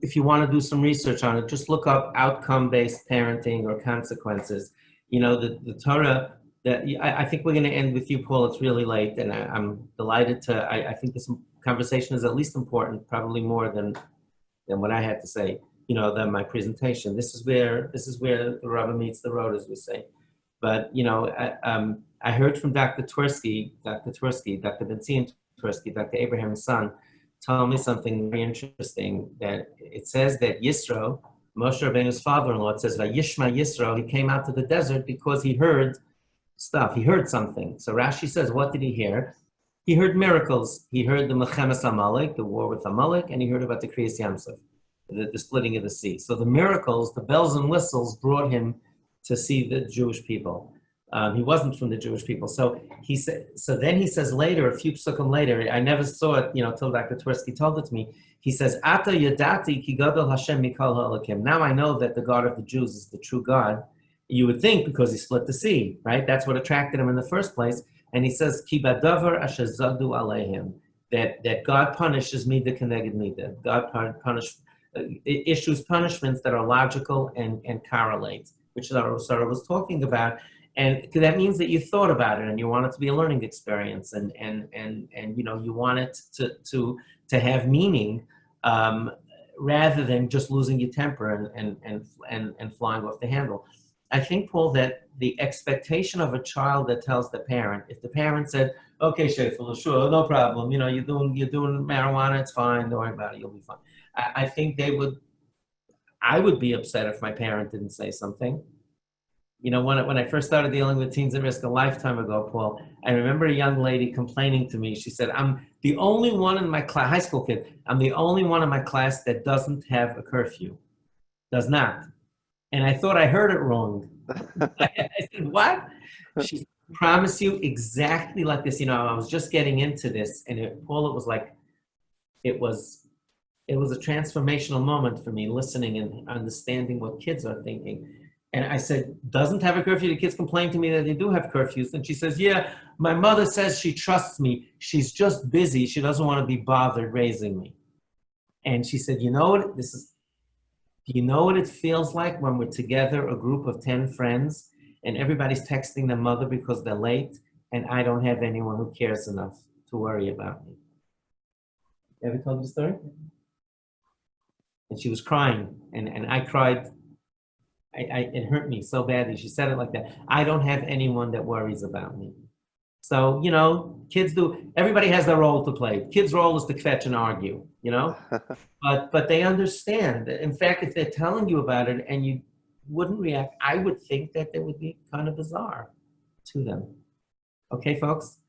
If you want to do some research on it, just look up outcome-based parenting or consequences. The Torah, I think we're going to end with you, Paul. It's really late, and I'm delighted I think this conversation is at least important, probably more than what I had to say, than my presentation. This is where the rubber meets the road, as we say. But, I heard from Dr. Twersky, Dr. Benzine Twersky, Dr. Abraham's son, told me something very interesting, that it says that Yisro, Moshe Rabbeinu's father-in-law, it says, Vayishma Yisro, he came out to the desert because he heard stuff. He heard something. So Rashi says, what did he hear? He heard miracles. He heard the Mechemes Amalek, the war with Amalek, and he heard about the Kriyas Yamsuf, the splitting of the sea. So the miracles, the bells and whistles, brought him to see the Jewish people. He wasn't from the Jewish people. So he said. So then he says later, a few psukim later, I never saw it, till Dr. Twersky told it to me. He says, "Ata yadati ki gadol Hashem mikol ha'elakim." Now I know that the God of the Jews is the true God. You would think because he split the sea, right? That's what attracted him in the first place. And he says, "Ki badavar asher zadu aleihim," that God punishes mida keneged mida. God issues punishments that are logical and correlate, which Sarah was talking about. And that means that you thought about it and you want it to be a learning experience, and you want it to have meaning, rather than just losing your temper and flying off the handle. I think, Paul, that the expectation of a child that tells the parent, if the parent said, "Okay, Shefel, sure, no problem, you're doing marijuana, it's fine, don't worry about it, you'll be fine." I think I would be upset if my parent didn't say something. When I first started dealing with teens at risk a lifetime ago, Paul, I remember a young lady complaining to me. She said, "I'm the only one in my class," high school kid, "I'm the only one in my class that doesn't have a curfew." Does not. And I thought I heard it wrong. I said, "What?" She said, "Promise you exactly like this." I was just getting into this, and Paul, it was like, it was a transformational moment for me, listening and understanding what kids are thinking. And I said, "Doesn't have a curfew?" The kids complain to me that they do have curfews. And she says, "Yeah, my mother says she trusts me. She's just busy. She doesn't want to be bothered raising me." And she said, "You know what do you know what it feels like when we're together, a group of 10 friends, and everybody's texting their mother because they're late, and I don't have anyone who cares enough to worry about me?" Ever told you the story? And she was crying, and I cried. It hurt me so badly. She said it like that. "I don't have anyone that worries about me." So, kids do, everybody has their role to play. Kids' role is to fetch and argue, but they understand. In fact, if they're telling you about it and you wouldn't react, I would think that it would be kind of bizarre to them. Okay, folks?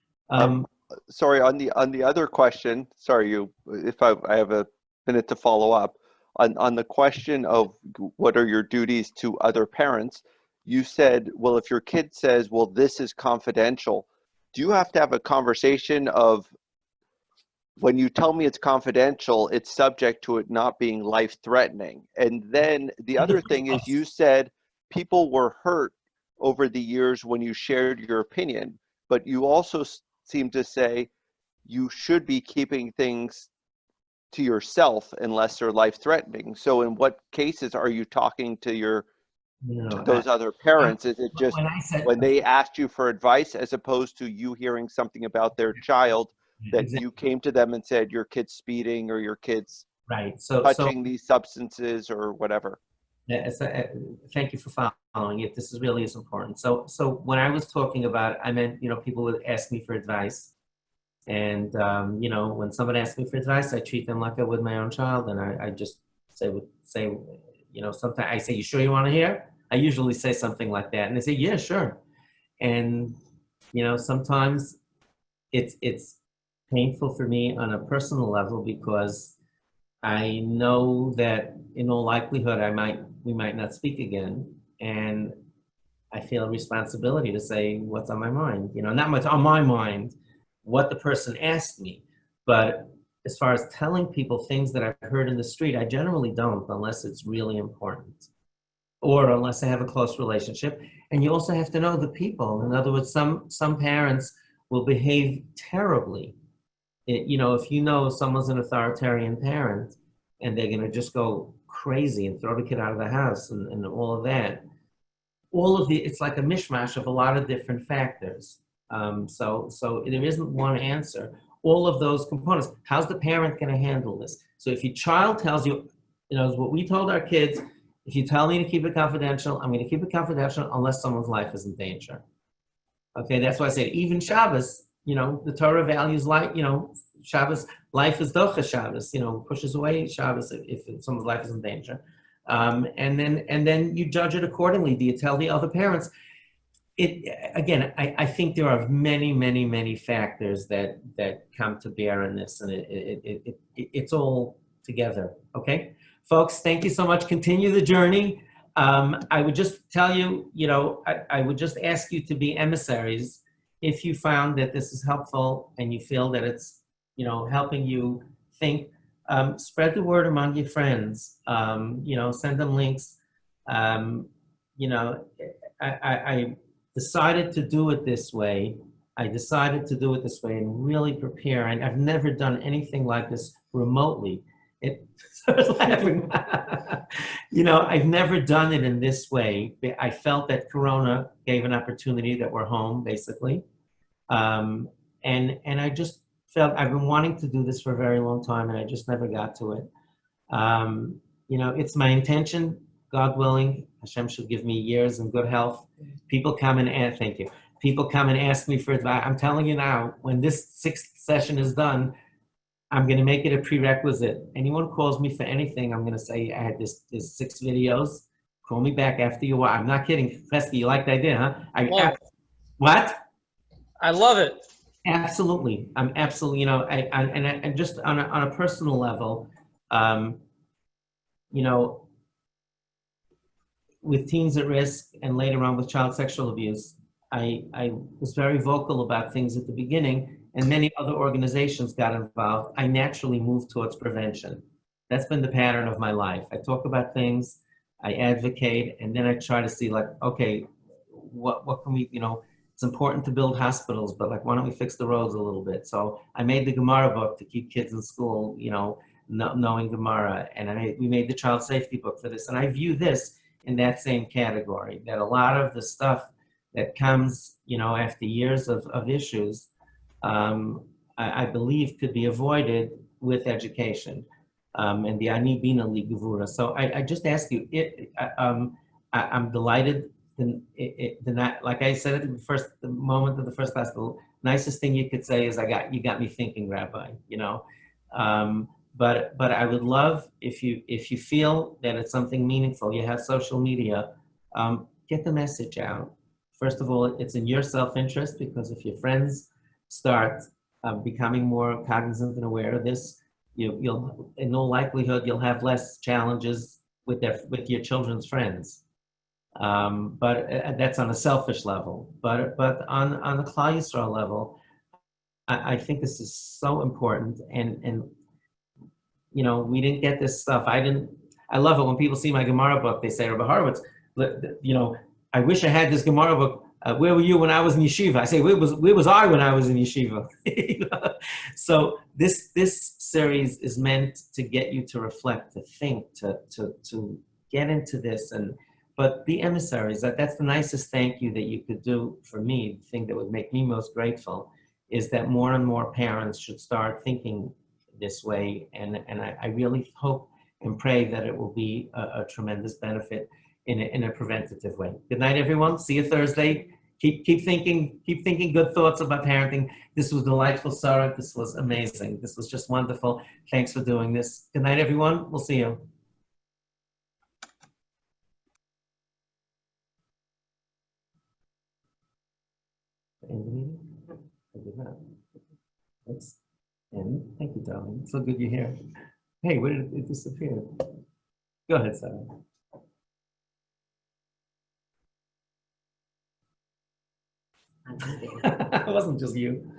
Sorry, on the other question, if I have a minute to follow up. On the question of what are your duties to other parents, you said, well, if your kid says, "Well, this is confidential," do you have to have a conversation of, when you tell me it's confidential, it's subject to it not being life-threatening? And then the other thing is, you said people were hurt over the years when you shared your opinion, but you also seem to say you should be keeping things to yourself unless they're life-threatening. So in what cases are you talking to those other parents? Is it just when they asked you for advice, as opposed to you hearing something about their child that you came to them and said, "Your kid's speeding," or "Your kid's touching these substances," or whatever? Thank you for following it. This really is important. So when I was talking about it, I meant, people would ask me for advice. And, when someone asks me for advice, I treat them like I would my own child. And I just say, sometimes I say, "You sure you want to hear?" I usually say something like that. And they say, "Yeah, sure." And, sometimes it's painful for me on a personal level, because I know that in all likelihood we might not speak again. And I feel a responsibility to say what's on my mind. Not what's on my mind, what the person asked me. But as far as telling people things that I've heard in the street, I generally don't, unless it's really important, or unless I have a close relationship. And you also have to know the people. In other words, some parents will behave terribly. If someone's an authoritarian parent and they're going to just go crazy and throw the kid out of the house and all of that, it's like a mishmash of a lot of different factors. So there isn't one answer. All of those components. How's the parent going to handle this? So if your child tells you, what we told our kids, if you tell me to keep it confidential, I'm going to keep it confidential unless someone's life is in danger. Okay, that's why I said even Shabbos, the Torah values life, Shabbos, life is docha Shabbos, pushes away Shabbos if someone's life is in danger. And then you judge it accordingly. Do you tell the other parents? I think there are many, many, many factors that come to bear in this, and it's all together. Okay, folks, thank you so much. Continue the journey. I would just tell you, I would just ask you to be emissaries if you found that this is helpful and you feel that it's, helping you think. Spread the word among your friends. Send them links. I decided to do it this way. And really prepare. And I've never done anything like this remotely. Laughing. I've never done it in this way. I felt that Corona gave an opportunity that we're home, basically. And I just felt I've been wanting to do this for a very long time, and I just never got to it. It's my intention, God willing, Hashem should give me years and good health. People come and ask, thank you. People come and ask me for advice. I'm telling you now, when this 6th session is done, I'm going to make it a prerequisite. Anyone calls me for anything, I'm going to say, I had this 6 videos. Call me back after you watch. I'm not kidding. Pesky, you like the idea, huh? What? I love it. Absolutely. I'm absolutely, and just on a personal level, with teens at risk and later on with child sexual abuse, I was very vocal about things at the beginning, and many other organizations got involved. I naturally moved towards prevention. That's been the pattern of my life. I talk about things, I advocate, and then I try to see, like, okay, what can we, it's important to build hospitals, but like, why don't we fix the roads a little bit? So I made the Gemara book to keep kids in school, knowing Gemara, and we made the child safety book for this. And I view this in that same category, that a lot of the stuff that comes, after years of issues, I believe could be avoided with education. And the Ani Bina Li Gevura. So I just ask you, I'm delighted. Like I said at the moment of the first class, the nicest thing you could say is, you got me thinking, Rabbi. But I would love if you feel that it's something meaningful. You have social media, get the message out. First of all, it's in your self-interest, because if your friends start becoming more cognizant and aware of this, you'll in all likelihood you'll have less challenges with your children's friends. But that's on a selfish level. But on the Klal Yisrael level, I think this is so important. And we didn't get this stuff. I love it when people see my Gemara book. They say, Rabbi Horowitz, I wish I had this Gemara book. Where were you when I was in yeshiva? I say, where was I when I was in yeshiva? So this series is meant to get you to reflect, to think, to get into this, but be emissaries. That's the nicest thank you that you could do for me. The thing that would make me most grateful is that more and more parents should start thinking this way, and I really hope and pray that it will be a tremendous benefit in a preventative way. Good night, everyone. See you Thursday. Keep thinking good thoughts about parenting. This was delightful, Sarah. This was amazing. This was just wonderful. Thanks for doing this. Good night, everyone. We'll see you. And thank you, darling. It's so good you're here. Hey, where did it disappear? Go ahead, Sarah. It wasn't just you.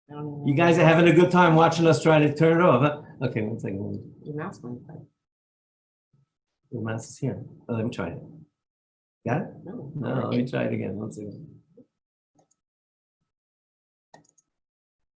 You guys are having a good time watching us try to turn it off, huh? Okay, one second. Your mouse went by. The mouse is here. Oh, let me try it. Got it? No. No, let me try it again. One second.